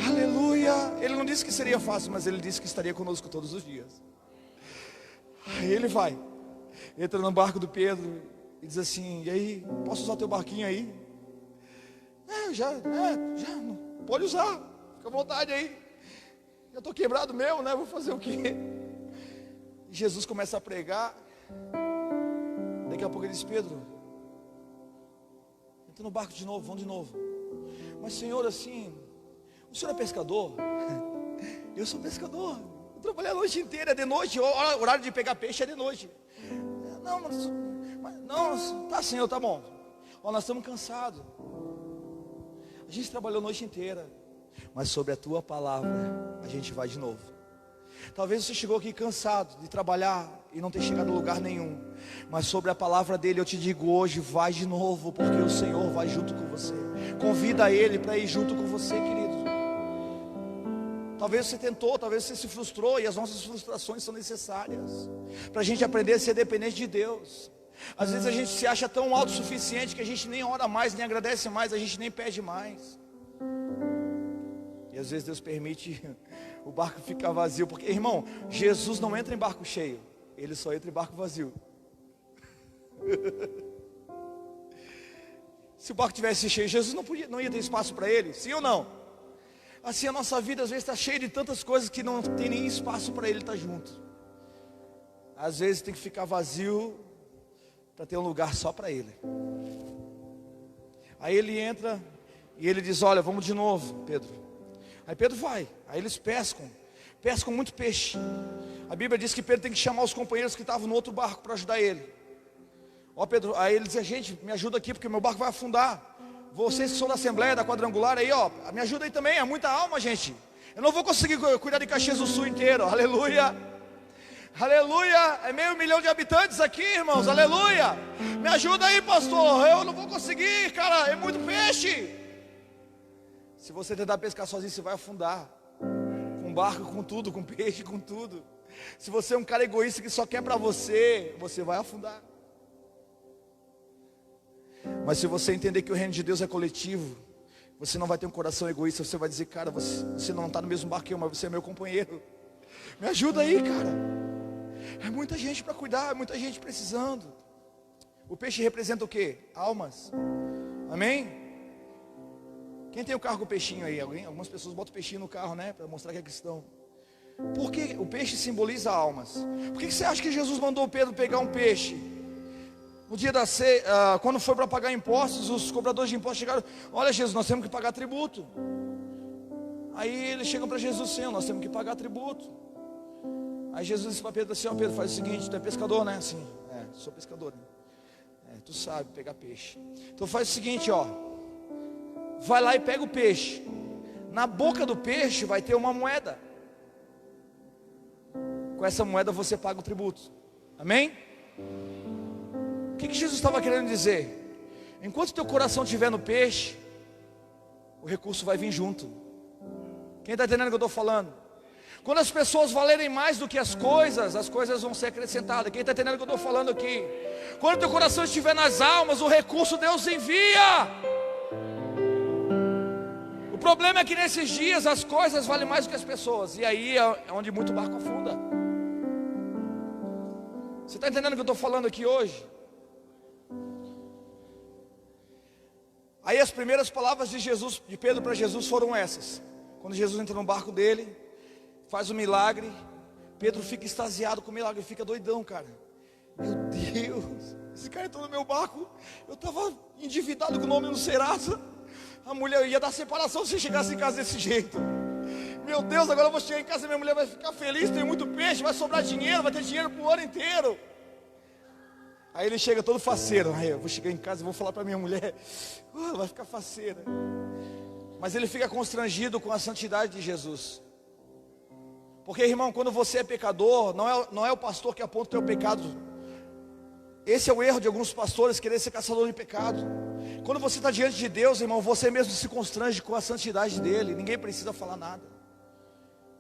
Aleluia. Ele não disse que seria fácil, mas Ele disse que estaria conosco todos os dias. Aí Ele vai, entra no barco do Pedro e diz assim, e aí, posso usar teu barquinho aí? Já, pode usar, fica à vontade aí. Já estou quebrado mesmo, né? Vou fazer o quê? Jesus começa a pregar. Daqui a pouco ele diz, Pedro, entra no barco de novo, vamos de novo. Mas Senhor, assim, o senhor é pescador? Eu sou pescador, eu trabalhei a noite inteira, é de noite, o horário de pegar peixe é de noite. Não, tá Senhor, tá bom. Nós estamos cansados. A gente trabalhou a noite inteira, mas sobre a tua palavra a gente vai de novo. Talvez você chegou aqui cansado de trabalhar e não ter chegado a lugar nenhum, mas sobre a palavra dele eu te digo hoje, vai de novo, porque o Senhor vai junto com você. Convida ele para ir junto com você, querido. Talvez você tentou, talvez você se frustrou, e as nossas frustrações são necessárias para a gente aprender a ser dependente de Deus. Às vezes a gente se acha tão autossuficiente que a gente nem ora mais, nem agradece mais, a gente nem pede mais. E às vezes Deus permite o barco ficar vazio, porque, irmão, Jesus não entra em barco cheio, Ele só entra em barco vazio. Se o barco tivesse cheio, Jesus não ia ter espaço para Ele, sim ou não? Assim a nossa vida às vezes está cheia de tantas coisas que não tem nem espaço para Ele estar junto. Às vezes tem que ficar vazio para ter um lugar só para Ele. Aí Ele entra e Ele diz: olha, vamos de novo, Pedro. Aí Pedro vai, aí eles pescam muito peixe. A Bíblia diz que Pedro tem que chamar os companheiros que estavam no outro barco para ajudar ele. Ó Pedro, aí ele diz: gente, me ajuda aqui porque meu barco vai afundar. Vocês que são da Assembleia, da Quadrangular aí, ó, me ajuda aí também, é muita alma, gente. Eu não vou conseguir cuidar de Caxias do Sul inteiro, aleluia. Aleluia, é 500 mil de habitantes aqui, irmãos, aleluia. Me ajuda aí, pastor, eu não vou conseguir, cara, é muito peixe. Se você tentar pescar sozinho, você vai afundar. Com barco, com tudo, com peixe, com tudo. Se você é um cara egoísta que só quer para você, você vai afundar. Mas se você entender que o reino de Deus é coletivo, você não vai ter um coração egoísta. Você vai dizer: cara, você não está no mesmo barco que eu, mas você é meu companheiro. Me ajuda aí, cara. É muita gente para cuidar, é muita gente precisando. O peixe representa o quê? Almas. Amém? Quem tem o carro com peixinho aí? Algumas pessoas botam peixinho no carro, né? Para mostrar que é cristão. Por que o peixe simboliza almas? Por que você acha que Jesus mandou Pedro pegar um peixe? No dia da ceia, quando foi para pagar impostos, os cobradores de impostos chegaram: olha, Jesus, nós temos que pagar tributo. Aí eles chegam para Jesus: Senhor, nós temos que pagar tributo. Aí Jesus disse para Pedro assim: ó Pedro, faz o seguinte, tu é pescador, né? Assim, sou pescador, né? Tu sabe pegar peixe. Então faz o seguinte, ó, vai lá e pega o peixe. Na boca do peixe vai ter uma moeda. Com essa moeda você paga o tributo. Amém? O que Jesus estava querendo dizer? Enquanto teu coração estiver no peixe, o recurso vai vir junto. Quem está entendendo o que eu estou falando? Quando as pessoas valerem mais do que as coisas vão ser acrescentadas. Quem está entendendo o que eu estou falando aqui? Quando teu coração estiver nas almas, o recurso Deus envia. O problema é que nesses dias as coisas valem mais do que as pessoas. E aí é onde muito barco afunda. Você está entendendo o que eu estou falando aqui hoje? Aí as primeiras palavras de Pedro para Jesus foram essas. Quando Jesus entra no barco dele, faz o milagre, Pedro fica extasiado com o milagre, fica doidão, cara. Meu Deus, esse cara entrou no meu barco, eu estava endividado com o nome no Serasa. A mulher ia dar separação se chegasse em casa desse jeito. Meu Deus, agora eu vou chegar em casa e minha mulher vai ficar feliz, tem muito peixe, vai sobrar dinheiro, vai ter dinheiro para o ano inteiro. Aí ele chega todo faceiro. Aí eu vou chegar em casa e vou falar para minha mulher, vai ficar faceira. Mas ele fica constrangido com a santidade de Jesus. Porque, irmão, quando você é pecador, não é o pastor que aponta o teu pecado. Esse é o erro de alguns pastores, querer ser caçador de pecado. Quando você está diante de Deus, irmão, você mesmo se constrange com a santidade dele. Ninguém precisa falar nada.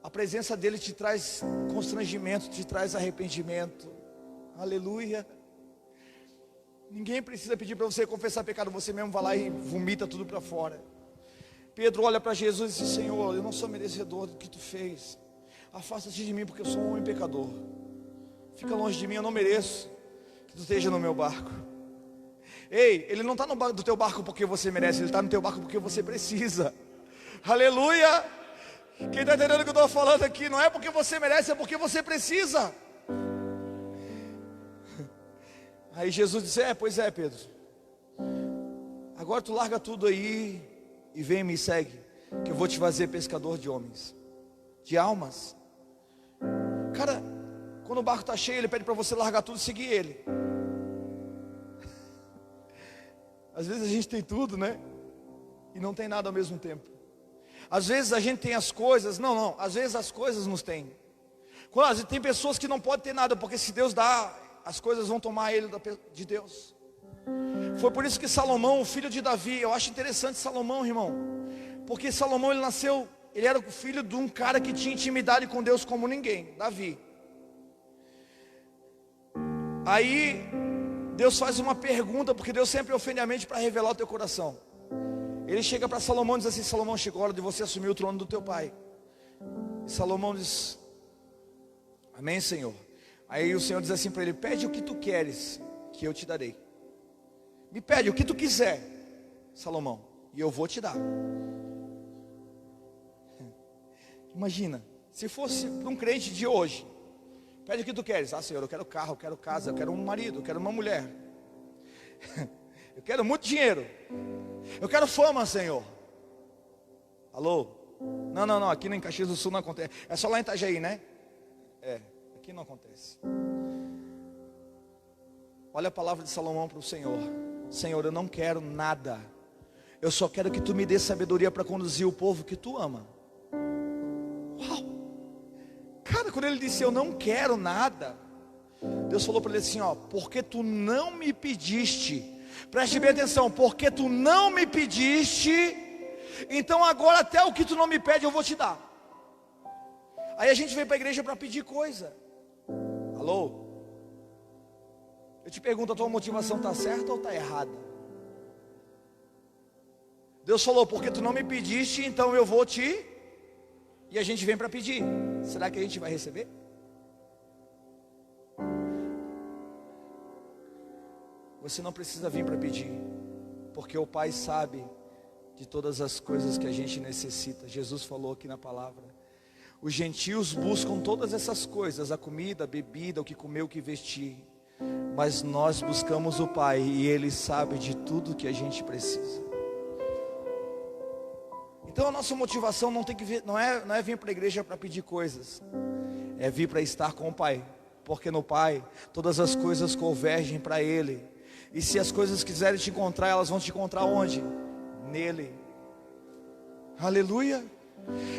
A presença dele te traz constrangimento, te traz arrependimento. Aleluia. Ninguém precisa pedir para você confessar pecado. Você mesmo vai lá e vomita tudo para fora. Pedro olha para Jesus e diz: Senhor, eu não sou merecedor do que tu fez. Afasta-te de mim porque eu sou um homem pecador. Fica longe de mim, eu não mereço que tu esteja no meu barco. Ei, ele não está no do teu barco porque você merece, ele está no teu barco porque você precisa. Aleluia. Quem está entendendo o que eu estou falando aqui? Não é porque você merece, é porque você precisa. Aí Jesus disse: pois é, Pedro, agora tu larga tudo aí e vem e me segue, que eu vou te fazer pescador de homens, de almas. Cara, quando o barco está cheio, ele pede para você largar tudo e seguir ele. Às vezes a gente tem tudo, né? E não tem nada ao mesmo tempo. Às vezes a gente tem as coisas, às vezes as coisas nos têm. Tem pessoas que não podem ter nada, porque se Deus dá, as coisas vão tomar ele de Deus. Foi por isso que Salomão, o filho de Davi, eu acho interessante Salomão, irmão, porque Salomão ele nasceu ele era o filho de um cara que tinha intimidade com Deus como ninguém, Davi. Aí Deus faz uma pergunta, porque Deus sempre ofende a mente para revelar o teu coração. Ele chega para Salomão e diz assim: Salomão, chegou a hora de você assumir o trono do teu pai. E Salomão diz: amém, Senhor. Aí o Senhor diz assim para ele: pede o que tu queres, que eu te darei. Me pede o que tu quiser, Salomão, e eu vou te dar. Imagina, se fosse um crente de hoje: pede o que tu queres. Ah, Senhor, eu quero carro, eu quero casa, eu quero um marido, eu quero uma mulher. Eu quero muito dinheiro. Eu quero fama, Senhor. Alô? Não, aqui em Caxias do Sul não acontece. É só lá em Itajaí, né? É, aqui não acontece. Olha a palavra de Salomão para o Senhor: Senhor, eu não quero nada, eu só quero que tu me dê sabedoria para conduzir o povo que tu ama. Uau! Cara, quando ele disse eu não quero nada, Deus falou para ele assim: ó, porque tu não me pediste, preste bem atenção, porque tu não me pediste, então agora até o que tu não me pede eu vou te dar. Aí a gente vem para a igreja para pedir coisa. Alô? Eu te pergunto, a tua motivação está certa ou está errada? Deus falou: porque tu não me pediste, então eu vou te... E a gente vem para pedir. Será que a gente vai receber? Você não precisa vir para pedir, porque o Pai sabe de todas as coisas que a gente necessita. Jesus falou aqui na palavra: os gentios buscam todas essas coisas, a comida, a bebida, o que comer, o que vestir, mas nós buscamos o Pai, e Ele sabe de tudo que a gente precisa. Então a nossa motivação não tem que vir, não é vir para a igreja para pedir coisas, é vir para estar com o Pai, porque no Pai todas as coisas convergem para Ele. E se as coisas quiserem te encontrar, elas vão te encontrar onde? Nele. Aleluia.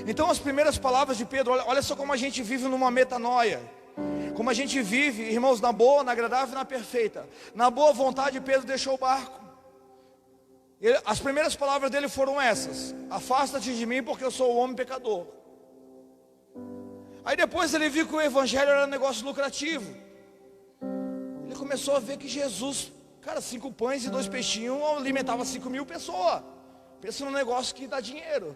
Então as primeiras palavras de Pedro, olha só como a gente vive numa metanoia. Como a gente vive, irmãos, na boa, na agradável e na perfeita. Na boa vontade, Pedro deixou o barco. As primeiras palavras dele foram essas: afasta-te de mim, porque eu sou o homem pecador. Aí depois ele viu que o evangelho era um negócio lucrativo. Ele começou a ver que Jesus, cara, 5 pães e 2 peixinhos alimentava 5.000 pessoas. Pensa num negócio que dá dinheiro.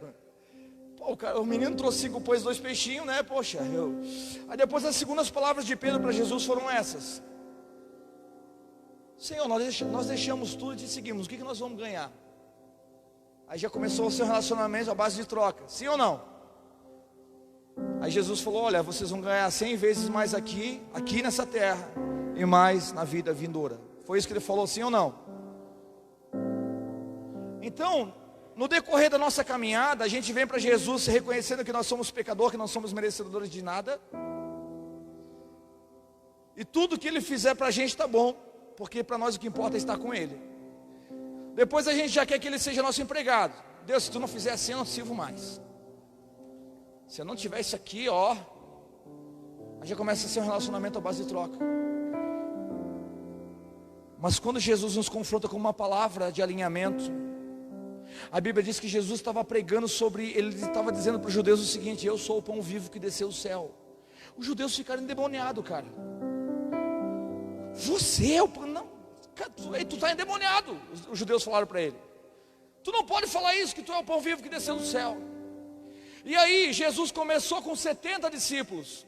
Pô, o menino trouxe 5 pães e 2 peixinhos, né? Poxa, Aí depois as segundas palavras de Pedro para Jesus foram essas: Senhor, nós deixamos tudo e te seguimos, o que nós vamos ganhar? Aí já começou o seu relacionamento à base de troca, sim ou não? Aí Jesus falou: olha, vocês vão ganhar 100 vezes mais aqui nessa terra, e mais na vida vindoura. Foi isso que ele falou, sim ou não? Então, no decorrer da nossa caminhada, a gente vem para Jesus reconhecendo que nós somos pecadores, que não somos merecedores de nada, e tudo que Ele fizer para a gente está bom, porque para nós o que importa é estar com Ele. Depois a gente já quer que Ele seja nosso empregado. Deus, se tu não fizer assim, eu não sirvo mais. Se eu não tiver isso aqui, ó, aí já começa a ser um relacionamento à base de troca. Mas quando Jesus nos confronta com uma palavra de alinhamento, a Bíblia diz que Jesus estava pregando sobre, ele estava dizendo para os judeus o seguinte: eu sou o pão vivo que desceu do céu. Os judeus ficaram endemoniados, cara. Você é o pão? Não, cara, tu está endemoniado. Os judeus falaram para ele: tu não pode falar isso, que tu é o pão vivo que desceu do céu. E aí Jesus começou com 70 discípulos.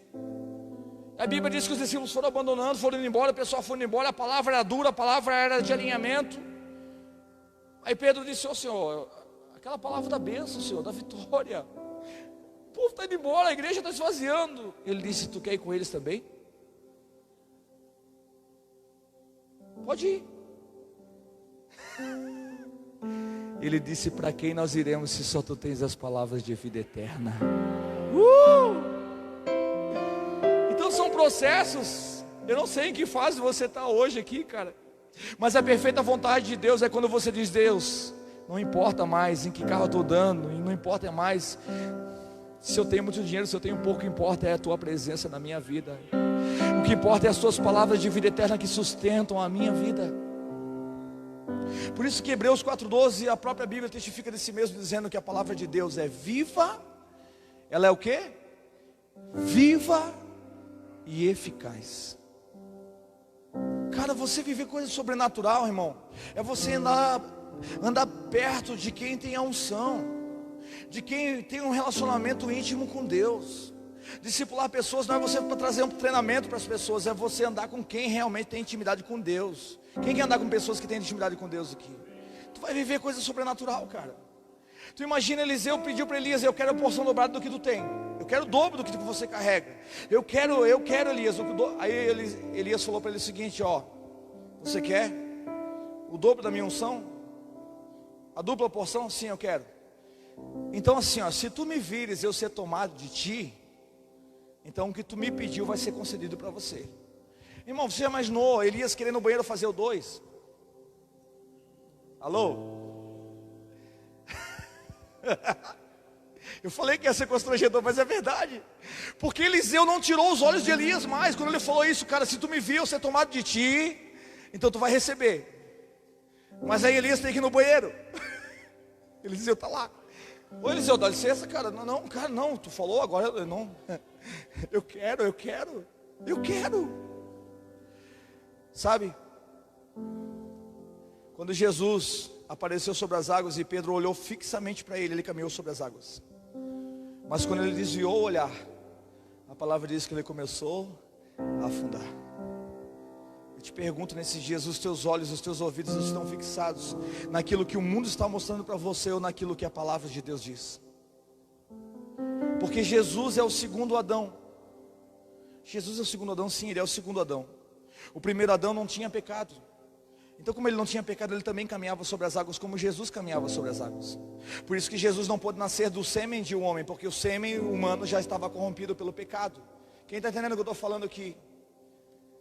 A Bíblia diz que os discípulos foram abandonando, foram indo embora, o pessoal foi indo embora, a palavra era dura, a palavra era de alinhamento. Aí Pedro disse: ô Senhor, aquela palavra da bênção, Senhor, da vitória, o povo está indo embora, a igreja está esvaziando. Ele disse: tu quer ir com eles também? Pode ir. Ele disse: para quem nós iremos se só tu tens as palavras de vida eterna? Então são processos. Eu não sei em que fase você está hoje aqui, cara, mas a perfeita vontade de Deus é quando você diz: Deus, não importa mais em que carro eu estou dando, e não importa mais se eu tenho muito dinheiro, se eu tenho pouco, o que importa é a tua presença na minha vida. O que importa é as tuas palavras de vida eterna que sustentam a minha vida. Por isso que Hebreus 4:12, a própria Bíblia testifica de si mesmo, dizendo que a palavra de Deus é viva Ela é o quê? Viva e eficaz. Cara, você viver coisa sobrenatural, irmão, é você andar perto de quem tem a unção, de quem tem um relacionamento íntimo com Deus. Discipular pessoas não é você para trazer um treinamento para as pessoas, é você andar com quem realmente tem intimidade com Deus. Quem quer andar com pessoas que têm intimidade com Deus aqui? Tu vai viver coisa sobrenatural, cara. Tu imagina, Eliseu pediu para Elias: eu quero a porção dobrada do que tu tem, eu quero o dobro do que você carrega, eu quero Elias. Aí Elias falou para ele o seguinte: ó, você quer o dobro da minha unção? A dupla porção? Sim, eu quero. Então assim, ó, se tu me vires eu ser tomado de ti, então o que tu me pediu vai ser concedido para você. Irmão, você já imaginou Elias querendo no banheiro fazer o 2? Alô? Eu falei que ia ser constrangedor, mas é verdade. Porque Eliseu não tirou os olhos de Elias mais. Quando ele falou isso: cara, se tu me vir eu ser tomado de ti, então tu vai receber. Mas aí Elias tem que ir no banheiro. Eliseu está lá: ô Eliseu, dá licença, cara. Não, cara, não, tu falou agora, eu não. Eu quero. Sabe, quando Jesus apareceu sobre as águas e Pedro olhou fixamente para ele, ele caminhou sobre as águas. Mas quando ele desviou o olhar, a palavra diz que ele começou a afundar. Eu te pergunto nesses dias: os teus olhos, os teus ouvidos estão fixados naquilo que o mundo está mostrando para você, ou naquilo que a palavra de Deus diz? Porque Jesus é o segundo Adão. Jesus é o segundo Adão, sim, ele é o segundo Adão. O primeiro Adão não tinha pecado. Então, como ele não tinha pecado, ele também caminhava sobre as águas, como Jesus caminhava sobre as águas. Por isso que Jesus não pôde nascer do sêmen de um homem, porque o sêmen humano já estava corrompido pelo pecado. Quem está entendendo o que eu estou falando aqui?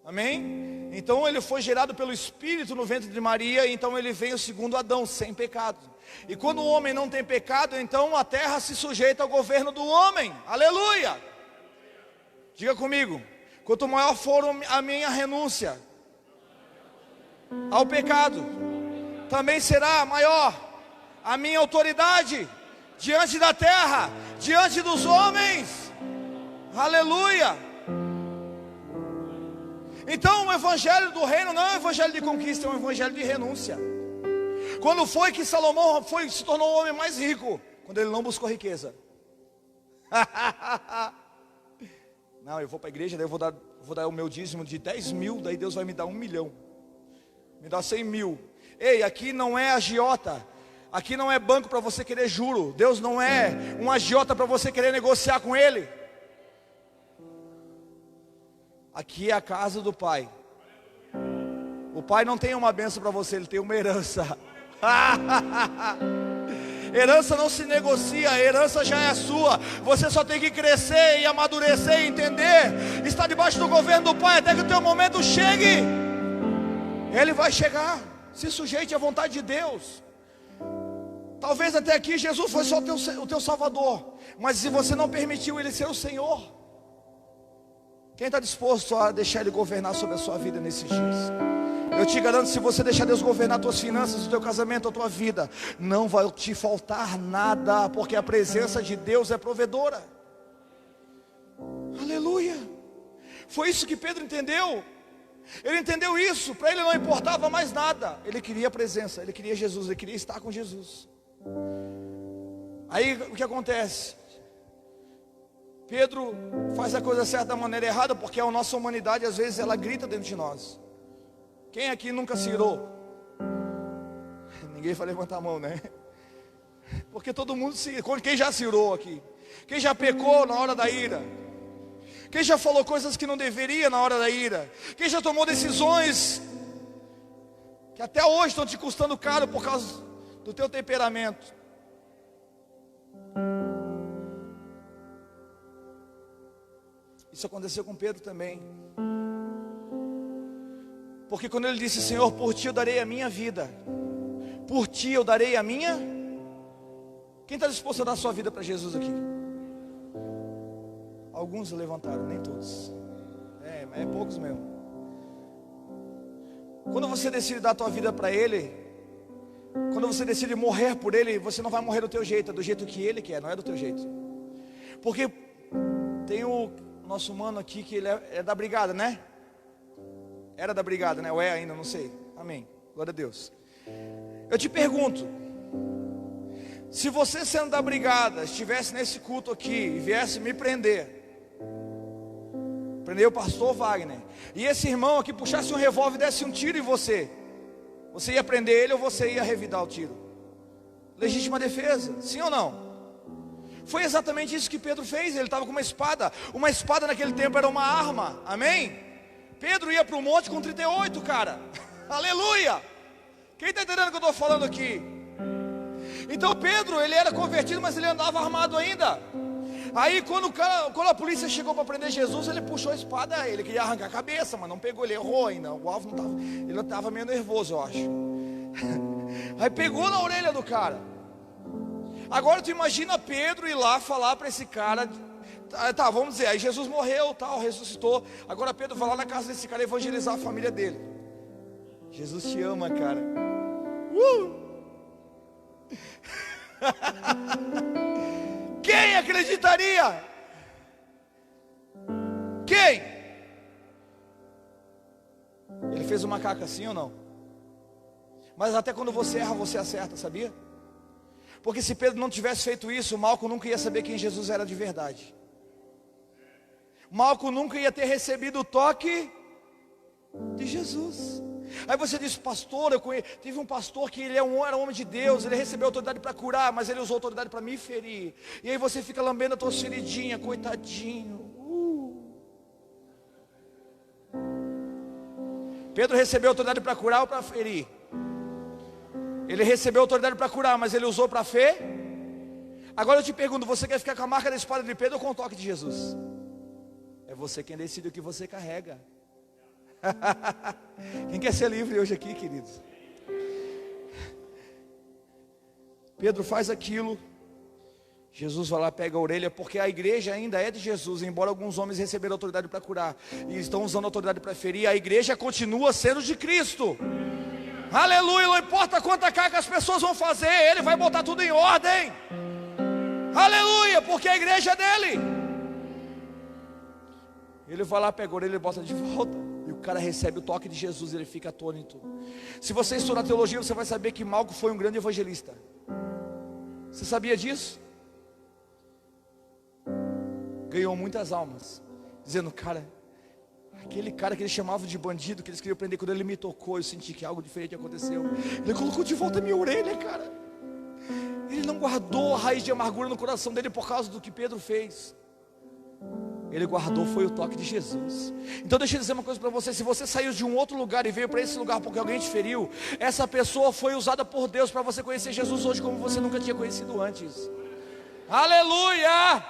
Amém? Então ele foi gerado pelo Espírito no ventre de Maria, então ele veio segundo Adão, sem pecado. E quando o homem não tem pecado, então a terra se sujeita ao governo do homem. Aleluia! Diga comigo: quanto maior for a minha renúncia ao pecado, também será maior a minha autoridade diante da terra, diante dos homens. Aleluia! Então o evangelho do reino não é um evangelho de conquista, é um evangelho de renúncia. Quando foi que Salomão se tornou o homem mais rico? Quando ele não buscou riqueza. Não, eu vou para a igreja, daí eu vou dar o meu dízimo de 10 mil, daí Deus vai me dar 1 milhão. Me dá 100 mil. Ei, aqui não é agiota. Aqui não é banco para você querer juro. Deus não é um agiota para você querer negociar com Ele. Aqui é a casa do Pai. O Pai não tem uma bênção para você, Ele tem uma herança. Herança não se negocia, a herança já é sua. Você só tem que crescer e amadurecer e entender. Está debaixo do governo do Pai até que o teu momento chegue. Ele vai chegar. Se sujeite à vontade de Deus. Talvez até aqui Jesus foi só o teu Salvador, mas se você não permitiu Ele ser o Senhor, quem está disposto a deixar Ele governar sobre a sua vida nesses dias? Eu te garanto, se você deixar Deus governar as tuas finanças, o teu casamento, a tua vida, não vai te faltar nada, porque a presença de Deus é provedora. Aleluia. Foi isso que Pedro entendeu. Ele entendeu isso. Para ele não importava mais nada. Ele queria a presença, ele queria Jesus, ele queria estar com Jesus. Aí o que acontece? Pedro faz a coisa certa da maneira errada, porque a nossa humanidade às vezes ela grita dentro de nós. Quem aqui nunca se irou? Ninguém vai levantar a mão, né? Porque todo mundo se... Quem já se irou aqui? Quem já pecou na hora da ira? Quem já falou coisas que não deveria na hora da ira? Quem já tomou decisões que até hoje estão te custando caro por causa do teu temperamento? Isso aconteceu com Pedro também. Porque quando ele disse: Senhor, por ti eu darei a minha vida, por ti eu darei a minha... Quem está disposto a dar a sua vida para Jesus aqui? Alguns levantaram, nem todos. É poucos mesmo. Quando você decide dar a tua vida para Ele, quando você decide morrer por Ele, você não vai morrer do teu jeito, é do jeito que Ele quer, não é do teu jeito. Porque tem o nosso mano aqui que ele é da brigada, né? Era da brigada, né? Ou é ainda, não sei. Amém. Glória a Deus. Eu te pergunto, se você sendo da brigada, estivesse nesse culto aqui e viesse me prender o pastor Wagner, e esse irmão aqui puxasse um revólver e desse um tiro em você ia prender ele ou você ia revidar o tiro? Legítima defesa, sim ou não? Foi exatamente isso que Pedro fez. Ele estava com uma espada naquele tempo era uma arma, amém? Pedro ia para o monte com 38, cara. Aleluia! Quem está entendendo o que eu estou falando aqui? Então Pedro, ele era convertido, mas ele andava armado ainda. Aí quando a polícia chegou para prender Jesus, ele puxou a espada, ele queria arrancar a cabeça, mas não pegou, ele errou ainda. O alvo não estava, ele estava meio nervoso, eu acho. Aí pegou na orelha do cara. Agora tu imagina Pedro ir lá falar para esse cara, tá, vamos dizer, aí Jesus morreu, tal, ressuscitou. Agora Pedro vai lá na casa desse cara evangelizar a família dele. Jesus te ama, cara. Quem acreditaria? Quem? Ele fez uma caca assim ou não? Mas até quando você erra, você acerta, sabia? Porque se Pedro não tivesse feito isso, Malco nunca ia saber quem Jesus era de verdade. Malco nunca ia ter recebido o toque de Jesus. Aí você diz, pastor, tive um pastor que ele era homem de Deus, ele recebeu autoridade para curar, mas ele usou autoridade para me ferir. E aí você fica lambendo a tua feridinha, coitadinho. Pedro recebeu autoridade para curar ou para ferir? Ele recebeu autoridade para curar, mas ele usou para fé? Agora eu te pergunto, você quer ficar com a marca da espada de Pedro ou com o toque de Jesus? É você quem decide o que você carrega. Quem quer ser livre hoje aqui, queridos? Pedro faz aquilo, Jesus vai lá, pega a orelha, porque a igreja ainda é de Jesus, embora alguns homens receberam autoridade para curar e estão usando autoridade para ferir, a igreja continua sendo de Cristo. Aleluia, não importa quanta carga as pessoas vão fazer, Ele vai botar tudo em ordem. Aleluia, porque a igreja é dele. Ele vai lá, pega a orelha e bota de volta. E o cara recebe o toque de Jesus, ele fica atônito. Se você estudar teologia, você vai saber que Malco foi um grande evangelista. Você sabia disso? Ganhou muitas almas, dizendo, cara, aquele cara que eles chamavam de bandido, que eles queriam prender, quando ele me tocou, eu senti que algo diferente aconteceu. Ele colocou de volta a minha orelha, cara. Ele não guardou a raiz de amargura no coração dele por causa do que Pedro fez. Ele guardou, foi o toque de Jesus. Então deixa eu dizer uma coisa para você. Se você saiu de um outro lugar e veio para esse lugar porque alguém te feriu, essa pessoa foi usada por Deus para você conhecer Jesus hoje como você nunca tinha conhecido antes. Aleluia!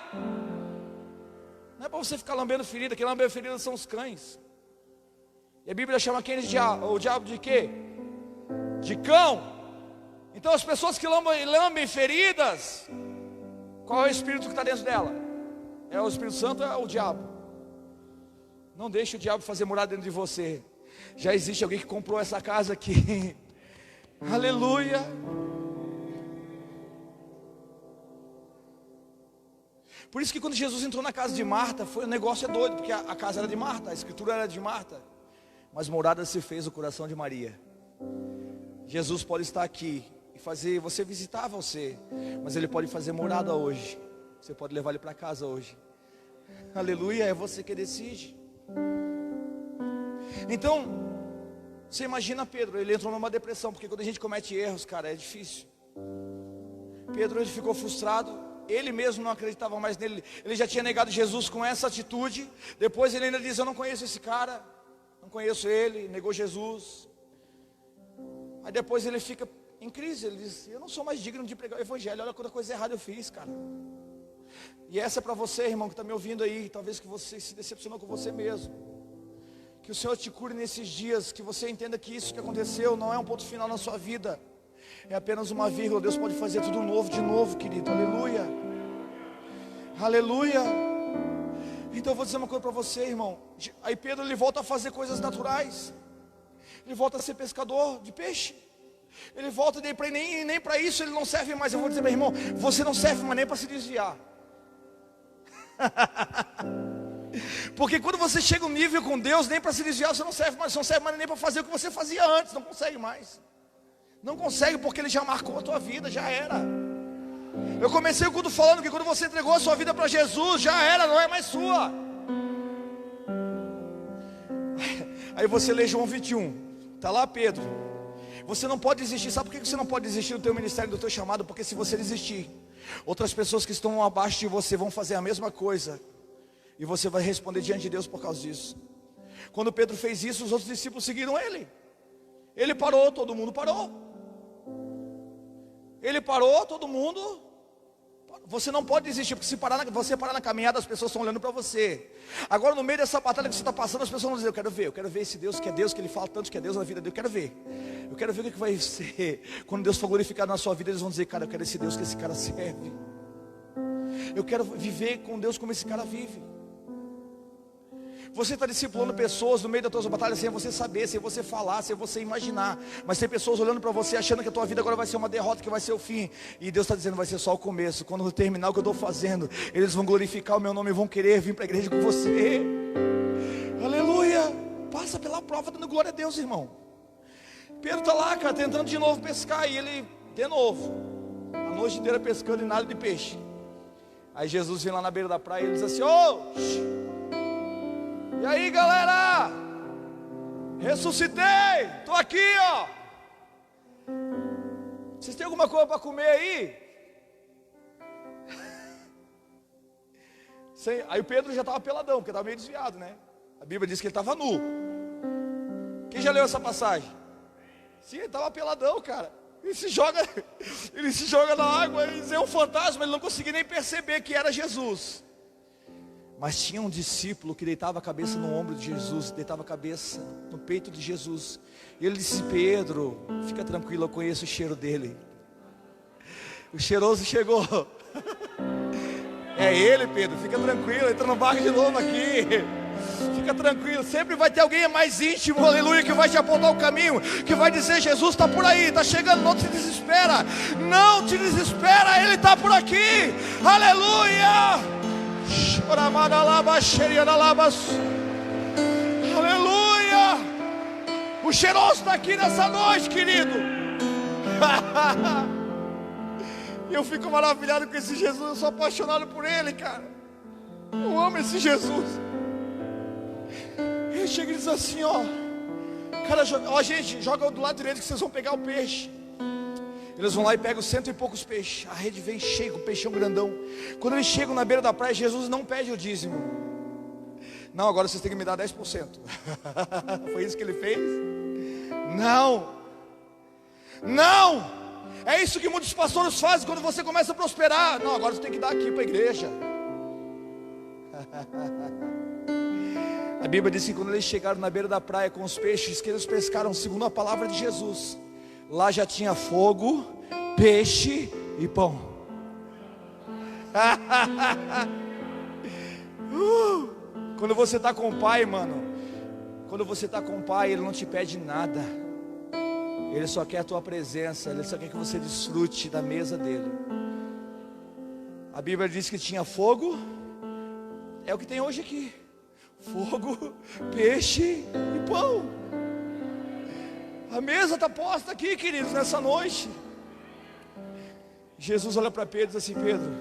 Não é para você ficar lambendo ferida. Quem lambe ferida são os cães. E a Bíblia chama quem de diabo? O diabo de quê? De cão. Então as pessoas que lambem feridas, qual é o espírito que está dentro dela? É o Espírito Santo ou é o diabo? Não deixe o diabo fazer morada dentro de você. Já existe alguém que comprou essa casa aqui. Aleluia. Por isso que quando Jesus entrou na casa de Marta, o negócio é doido, porque a casa era de Marta, a escritura era de Marta, mas morada se fez o coração de Maria. Jesus pode estar aqui e fazer você visitar você, mas Ele pode fazer morada hoje. Você pode levar ele para casa hoje. Aleluia, é você que decide. Então, você imagina Pedro, ele entrou numa depressão, porque quando a gente comete erros, cara, é difícil. Pedro, ele ficou frustrado, ele mesmo não acreditava mais nele, ele já tinha negado Jesus com essa atitude. Depois ele ainda diz, eu não conheço esse cara, não conheço ele, negou Jesus. Aí depois ele fica em crise, ele diz, eu não sou mais digno de pregar o evangelho, olha quanta coisa errada eu fiz, cara. E essa é para você, irmão, que está me ouvindo aí, talvez que você se decepcionou com você mesmo. Que o Senhor te cure nesses dias, que você entenda que isso que aconteceu não é um ponto final na sua vida, é apenas uma vírgula. Deus pode fazer tudo novo de novo, querido, aleluia. Aleluia. Então eu vou dizer uma coisa para você, irmão. Aí Pedro, ele volta a fazer coisas naturais. Ele volta a ser pescador de peixe. Ele volta nem para isso ele não serve mais. Eu vou dizer, meu irmão, você não serve mais nem para se desviar. Porque quando você chega um nível com Deus, nem para se desviar você não serve mais, nem para fazer o que você fazia antes, não consegue mais. Não consegue, porque Ele já marcou a tua vida, já era. Eu comecei o culto falando que quando você entregou a sua vida para Jesus, já era, não é mais sua. Aí você lê João 21, está lá Pedro. Você não pode desistir, sabe por que você não pode desistir do teu ministério, do teu chamado? Porque se você desistir, outras pessoas que estão abaixo de você vão fazer a mesma coisa, e você vai responder diante de Deus por causa disso. Quando Pedro fez isso, os outros discípulos seguiram ele. Ele parou, todo mundo parou. Ele parou, todo mundo. Você não pode desistir, porque se você parar na caminhada, as pessoas estão olhando para você. Agora no meio dessa batalha que você está passando, as pessoas vão dizer: eu quero ver esse Deus, que Ele fala tanto que é Deus na vida dele, eu quero ver o que vai ser. Quando Deus for glorificado na sua vida, eles vão dizer: cara, eu quero esse Deus que esse cara serve. Eu quero viver com Deus como esse cara vive. Você está discipulando pessoas no meio da tua batalha sem você saber, sem você falar, sem você imaginar. Mas tem pessoas olhando para você achando que a tua vida agora vai ser uma derrota, que vai ser o fim. E Deus está dizendo: vai ser só o começo. Quando eu terminar o que eu estou fazendo, eles vão glorificar o meu nome e vão querer vir para a igreja com você. Aleluia. Passa pela prova dando glória a Deus, irmão. Pedro está lá, cara, tentando de novo pescar. E ele, de novo, a noite inteira pescando e nada de peixe. Aí Jesus vem lá na beira da praia e ele diz assim: e aí, galera, ressuscitei, estou aqui, ó. Vocês têm alguma coisa para comer aí? Aí o Pedro já estava peladão, porque estava meio desviado, né? A Bíblia diz que ele estava nu. Quem já leu essa passagem? Sim, ele estava peladão, cara. Ele se joga na água, ele é um fantasma, ele não conseguia nem perceber que era Jesus. Mas tinha um discípulo que deitava a cabeça no ombro de Jesus, deitava a cabeça no peito de Jesus. E ele disse: Pedro, fica tranquilo, eu conheço o cheiro dele. O cheiroso chegou. É ele, Pedro, fica tranquilo, entra no barco de novo aqui. Fica tranquilo, sempre vai ter alguém mais íntimo, aleluia, que vai te apontar o caminho, que vai dizer: Jesus está por aí, está chegando, não te desespera. Não te desespera, Ele está por aqui, aleluia. Aleluia. O cheiroso está aqui nessa noite, querido. E eu fico maravilhado com esse Jesus. Eu sou apaixonado por Ele, cara. Eu amo esse Jesus. Ele chega e diz assim: ó, cara, gente, joga do lado direito que vocês vão pegar o peixe. Eles vão lá e pegam 100 e poucos peixes. A rede vem cheia, o peixão grandão. Quando eles chegam na beira da praia, Jesus não pede o dízimo. Não, agora vocês têm que me dar 10%. Foi isso que ele fez? Não. Não. É isso que muitos pastores fazem quando você começa a prosperar. Não, agora você tem que dar aqui para a igreja. A Bíblia diz que quando eles chegaram na beira da praia com os peixes que eles pescaram, segundo a palavra de Jesus, lá já tinha fogo, peixe e pão. Quando você está com o Pai, mano, quando você está com o Pai, Ele não te pede nada. Ele só quer a tua presença, Ele só quer que você desfrute da mesa dEle. A Bíblia diz que tinha fogo, é o que tem hoje aqui: fogo, peixe e pão. A mesa está posta aqui, queridos, nessa noite. Jesus olha para Pedro e diz assim: Pedro,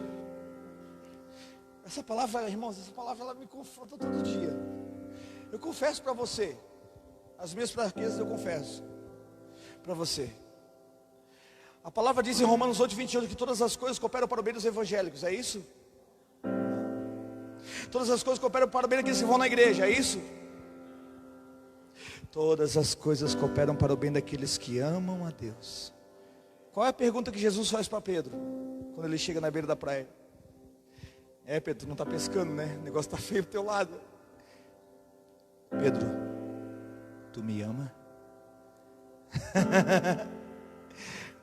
essa palavra, irmãos, essa palavra ela me confronta todo dia. Eu confesso para você, as minhas fraquezas eu confesso para você. A palavra diz em Romanos 8:28 que todas as coisas cooperam para o bem dos evangélicos, é isso? Todas as coisas cooperam para o bem daqueles que vão na igreja, é isso? Todas as coisas cooperam para o bem daqueles que amam a Deus. Qual é a pergunta que Jesus faz para Pedro quando ele chega na beira da praia? Pedro, tu não está pescando, né? O negócio está feio do teu lado. Pedro, tu me ama?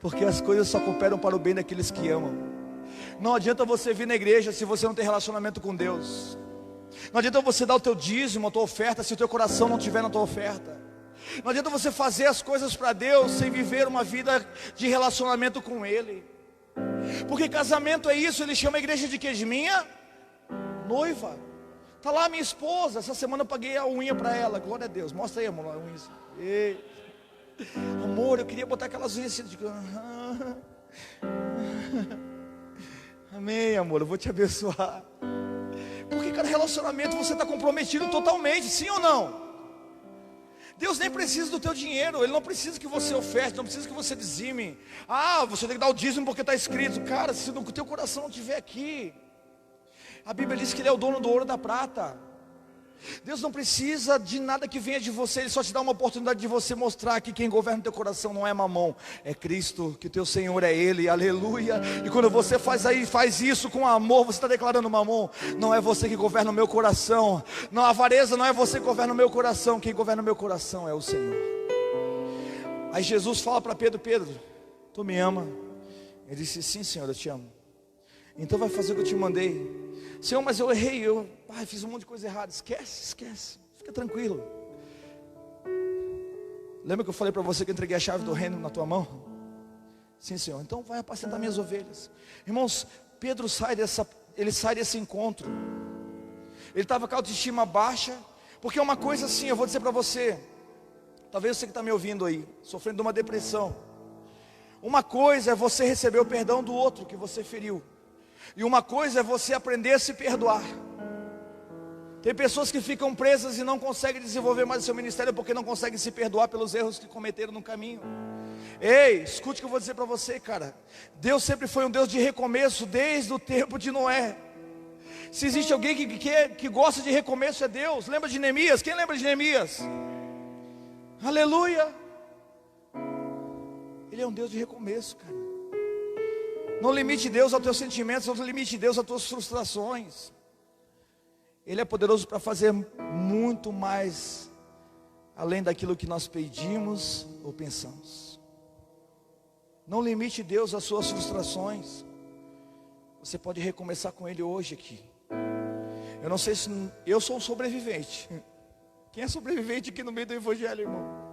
Porque as coisas só cooperam para o bem daqueles que amam. Não adianta você vir na igreja se você não tem relacionamento com Deus. Não adianta você dar o teu dízimo, a tua oferta, se o teu coração não estiver na tua oferta. Não adianta você fazer as coisas para Deus sem viver uma vida de relacionamento com Ele. Porque casamento é isso. Ele chama a igreja de quê? De minha? noiva. Está lá minha esposa. Essa semana eu paguei a unha para ela. Glória a Deus. Mostra aí, amor, a unha. Ei. Amor, eu queria botar aquelas unhas assim. Amém, amor, eu vou te abençoar. Porque cada relacionamento você está comprometido totalmente, sim ou não? Deus nem precisa do teu dinheiro. Ele não precisa que você oferte, não precisa que você dizime. Você tem que dar o dízimo porque está escrito. Cara, se o teu coração não estiver aqui, a Bíblia diz que Ele é o dono do ouro e da prata. Deus não precisa de nada que venha de você. Ele só te dá uma oportunidade de você mostrar que quem governa o teu coração não é mamão, é Cristo, que o teu Senhor é Ele, aleluia. E quando você faz isso com amor, você está declarando: mamão, não é você que governa o meu coração, não, a avareza não é você que governa o meu coração, quem governa o meu coração é o Senhor. Aí Jesus fala para Pedro: Pedro, tu me ama? Ele disse: sim, Senhor, eu te amo. Então vai fazer o que eu te mandei. Senhor, mas eu errei, fiz um monte de coisa errada. Esquece, fica tranquilo. Lembra que eu falei para você que eu entreguei a chave do reino na tua mão? Sim, Senhor, então vai apacentar minhas ovelhas. Irmãos, Pedro sai desse encontro. Ele estava com a autoestima baixa. Porque uma coisa assim, eu vou dizer para você, talvez você que está me ouvindo aí, sofrendo de uma depressão. Uma coisa é você receber o perdão do outro que você feriu, e uma coisa é você aprender a se perdoar. Tem pessoas que ficam presas e não conseguem desenvolver mais o seu ministério porque não conseguem se perdoar pelos erros que cometeram no caminho. Ei, escute o que eu vou dizer para você, cara. Deus sempre foi um Deus de recomeço, desde o tempo de Noé. Se existe alguém que gosta de recomeço, é Deus. Lembra de Neemias? Quem lembra de Neemias? Aleluia. Ele é um Deus de recomeço, cara. Não limite Deus aos teus sentimentos, não limite Deus às tuas frustrações. Ele é poderoso para fazer muito mais além daquilo que nós pedimos ou pensamos. Não limite Deus às suas frustrações. Você pode recomeçar com Ele hoje aqui. Eu não sei se eu sou um sobrevivente. Quem é sobrevivente aqui no meio do evangelho, irmão?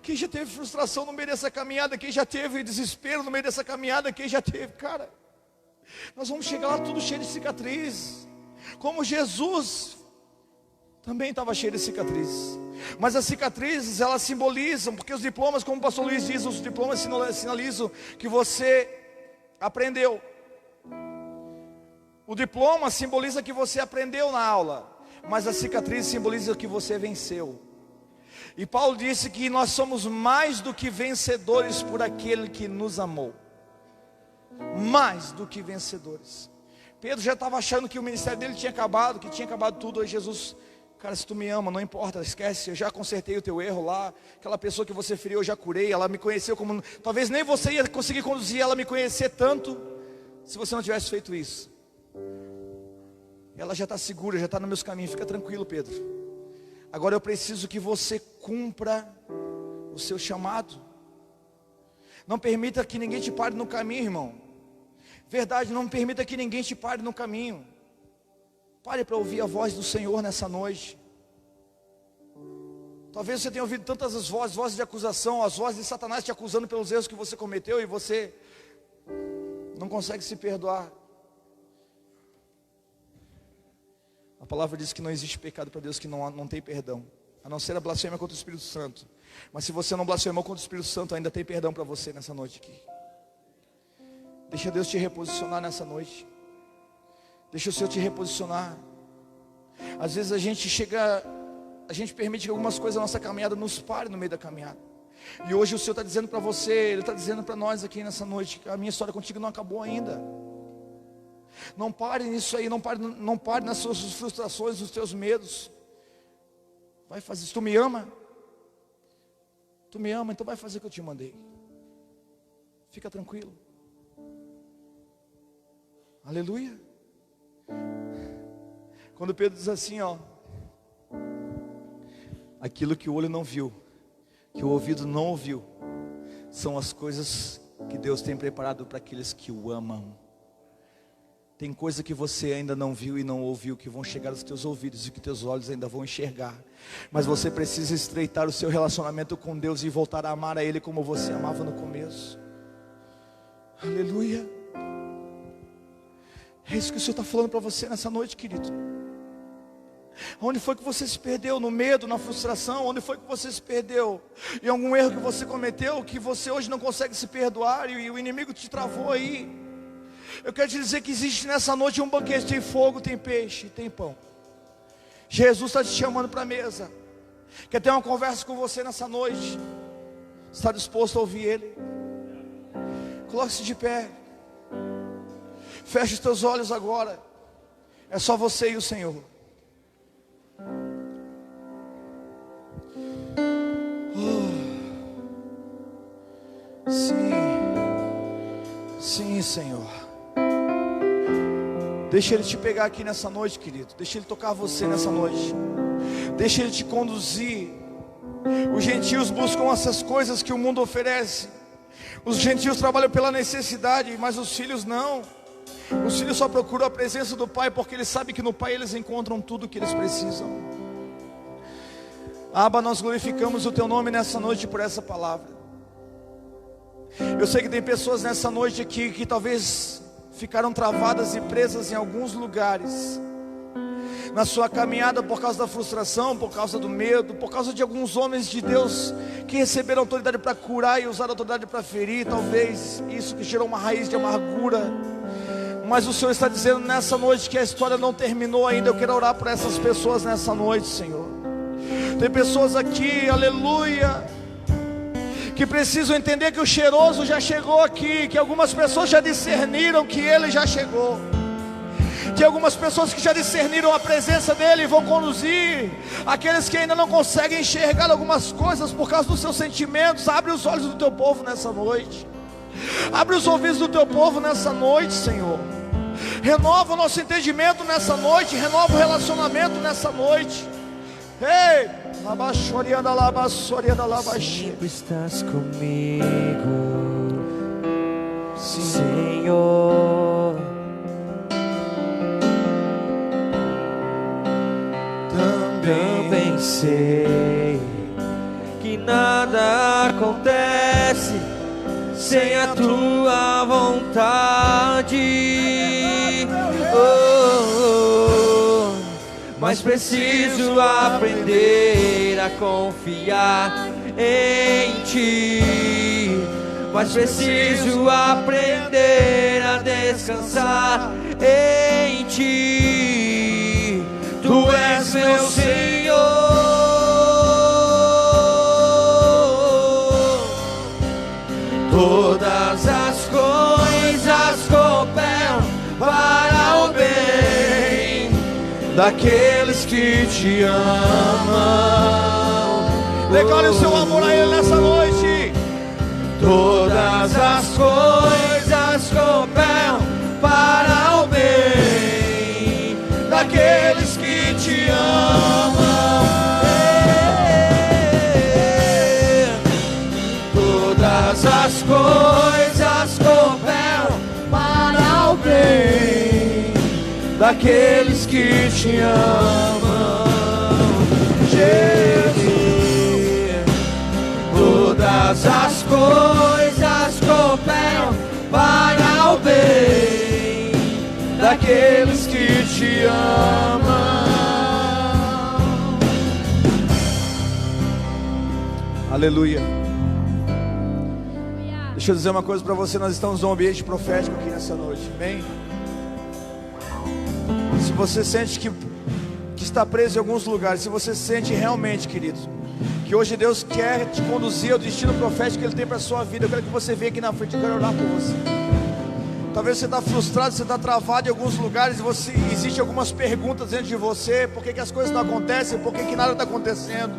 Quem já teve frustração no meio dessa caminhada? Quem já teve desespero no meio dessa caminhada? Quem já teve, cara? Nós vamos chegar lá tudo cheio de cicatrizes. Como Jesus também estava cheio de cicatrizes. Mas as cicatrizes, elas simbolizam, porque os diplomas, como o pastor Luiz diz, os diplomas sinalizam que você aprendeu. O diploma simboliza que você aprendeu na aula, mas a cicatriz simboliza que você venceu. E Paulo disse que nós somos mais do que vencedores por aquele que nos amou. Mais do que vencedores. Pedro já estava achando que o ministério dele tinha acabado, que tinha acabado tudo. Aí Jesus: cara, se tu me ama, não importa, esquece, eu já consertei o teu erro lá. Aquela pessoa que você feriu, eu já curei. Ela me conheceu como, talvez nem você ia conseguir conduzir ela a me conhecer tanto, se você não tivesse feito isso. Ela já está segura, já está nos meus caminhos. Fica tranquilo, Pedro. Agora eu preciso que você cumpra o seu chamado. Não permita que ninguém te pare no caminho, irmão. Verdade, não permita que ninguém te pare no caminho. Pare para ouvir a voz do Senhor nessa noite. Talvez você tenha ouvido tantas as vozes de acusação, as vozes de Satanás te acusando pelos erros que você cometeu, e você não consegue se perdoar. A palavra diz que não existe pecado para Deus que não tem perdão, a não ser a blasfêmia contra o Espírito Santo. Mas se você não blasfemou contra o Espírito Santo, ainda tem perdão para você nessa noite aqui. Deixa Deus te reposicionar nessa noite. Deixa o Senhor te reposicionar. Às vezes a gente permite que algumas coisas da nossa caminhada nos parem no meio da caminhada. E hoje o Senhor está dizendo para você, Ele está dizendo para nós aqui nessa noite, que a minha história contigo não acabou ainda. Não pare nisso aí, não pare nas suas frustrações, nos teus medos. Vai fazer, se tu me ama, então vai fazer o que eu te mandei. Fica tranquilo. Aleluia. Quando Pedro diz assim, aquilo que o olho não viu, que o ouvido não ouviu, são as coisas que Deus tem preparado para aqueles que o amam. Tem coisa que você ainda não viu e não ouviu, que vão chegar aos teus ouvidos e que teus olhos ainda vão enxergar. Mas você precisa estreitar o seu relacionamento com Deus e voltar a amar a Ele como você amava no começo. Aleluia. É isso que o Senhor está falando para você nessa noite, querido. Onde foi que você se perdeu? No medo, na frustração? Onde foi que você se perdeu? Em algum erro que você cometeu, que você hoje não consegue se perdoar e o inimigo te travou aí? Eu quero te dizer que existe nessa noite um banquete. Tem fogo, tem peixe, tem pão. Jesus está te chamando para a mesa. Quer ter uma conversa com você nessa noite? Está disposto a ouvir Ele? Coloque-se de pé. Feche os teus olhos agora. É só você e o Senhor. Sim, Senhor. Deixa Ele te pegar aqui nessa noite, querido. Deixa Ele tocar você nessa noite. Deixa Ele te conduzir. Os gentios buscam essas coisas que o mundo oferece. Os gentios trabalham pela necessidade, mas os filhos não. Os filhos só procuram a presença do Pai, porque eles sabem que no Pai eles encontram tudo o que eles precisam. Abba, nós glorificamos o Teu nome nessa noite por essa palavra. Eu sei que tem pessoas nessa noite aqui que talvez ficaram travadas e presas em alguns lugares na sua caminhada por causa da frustração, por causa do medo, por causa de alguns homens de Deus que receberam autoridade para curar e usaram autoridade para ferir. Talvez isso que gerou uma raiz de amargura. Mas o Senhor está dizendo nessa noite que a história não terminou ainda. Eu quero orar por essas pessoas nessa noite, Senhor. Tem pessoas aqui, aleluia, que precisam entender que o cheiroso já chegou aqui, que algumas pessoas já discerniram que Ele já chegou, que algumas pessoas que já discerniram a presença dEle vão conduzir aqueles que ainda não conseguem enxergar algumas coisas por causa dos seus sentimentos. Abre os olhos do Teu povo nessa noite. Abre os ouvidos do Teu povo nessa noite, Senhor. Renova o nosso entendimento nessa noite. Renova o relacionamento nessa noite. Ei, sempre estás comigo, sim, Senhor. Também sei que nada acontece sem a Tua vontade. Mas preciso aprender a confiar em Ti. Mas preciso aprender a descansar em Ti. Tu és meu Senhor. Todas as coisas cooperam para o bem daqueles que Te amam. Declare o seu amor a Ele nessa noite. Todas as coisas cooperam para o bem daqueles que Te amam. Todas as coisas cooperam para o bem daqueles que Te amam, Jesus. Todas as coisas cooperam para o bem daqueles que Te amam. Aleluia. Deixa eu dizer uma coisa para você. Nós estamos num ambiente profético aqui nessa noite, amém? Se você sente que está preso em alguns lugares, se você sente realmente, querido, que hoje Deus quer te conduzir ao destino profético que Ele tem para a sua vida, eu quero que você venha aqui na frente. Eu quero orar por você. Talvez você está frustrado, você está travado em alguns lugares, e existem algumas perguntas dentro de você. Por que as coisas não acontecem? Por que nada está acontecendo?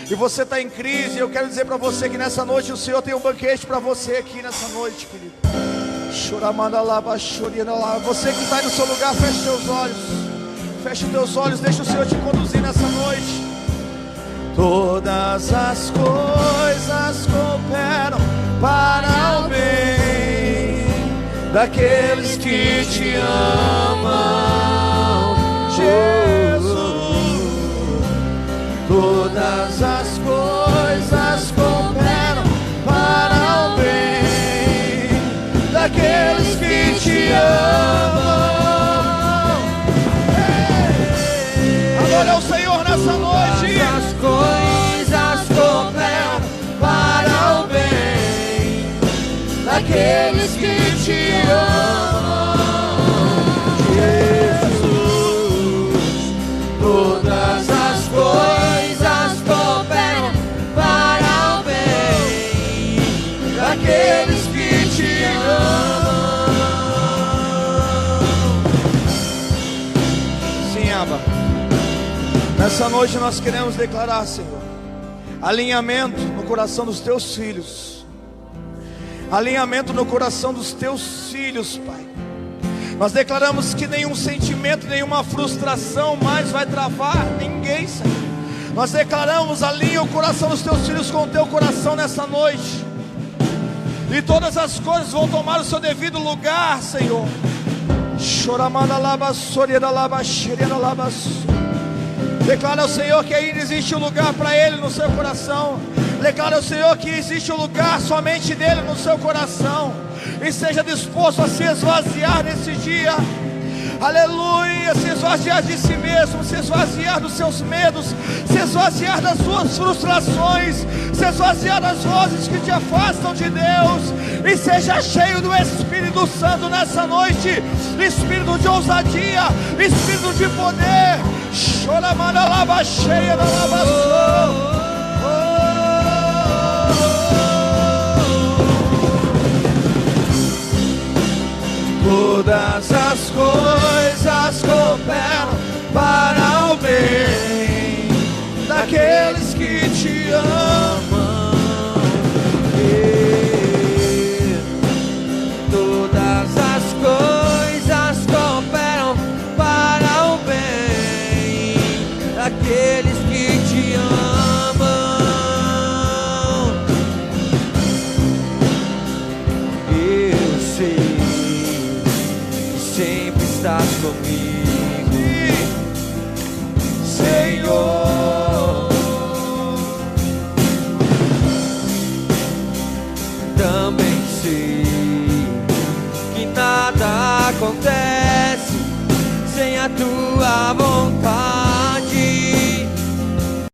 E você está em crise. Eu quero dizer para você que nessa noite o Senhor tem um banquete para você aqui nessa noite, querido. Você que está aí no seu lugar, feche teus olhos. Feche teus olhos, deixa o Senhor te conduzir nessa noite. Todas as coisas cooperam para o bem daqueles que Te amam, Jesus. Todas as coisas cooperam para o bem daqueles que Te amam. daqueles que te amam. Jesus, todas as coisas cooperam para o bem daqueles que te amam. Sim, Abba. Nessa noite nós queremos declarar, Senhor, alinhamento no coração dos teus filhos. Alinhamento no coração dos teus filhos, Pai. Nós declaramos que nenhum sentimento, nenhuma frustração mais vai travar ninguém, Senhor. Nós declaramos, alinha o coração dos teus filhos com o teu coração nessa noite. E todas as coisas vão tomar o seu devido lugar, Senhor. Declara ao Senhor que ainda existe um lugar para Ele no seu coração. Declara ao Senhor que existe um lugar somente dele no seu coração. E seja disposto a se esvaziar nesse dia. Aleluia, se esvaziar de si mesmo, se esvaziar dos seus medos, se esvaziar das suas frustrações, se esvaziar das vozes que te afastam de Deus, e seja cheio do Espírito Santo nessa noite. Espírito de ousadia, Espírito de poder. Choramana lava cheia da lavação. Todas as coisas cooperam para o bem daqueles que te amam. Todas as coisas cooperam para o bem daqueles que te amam. Eu sei sempre estás comigo, Senhor. Também sei que nada acontece sem a tua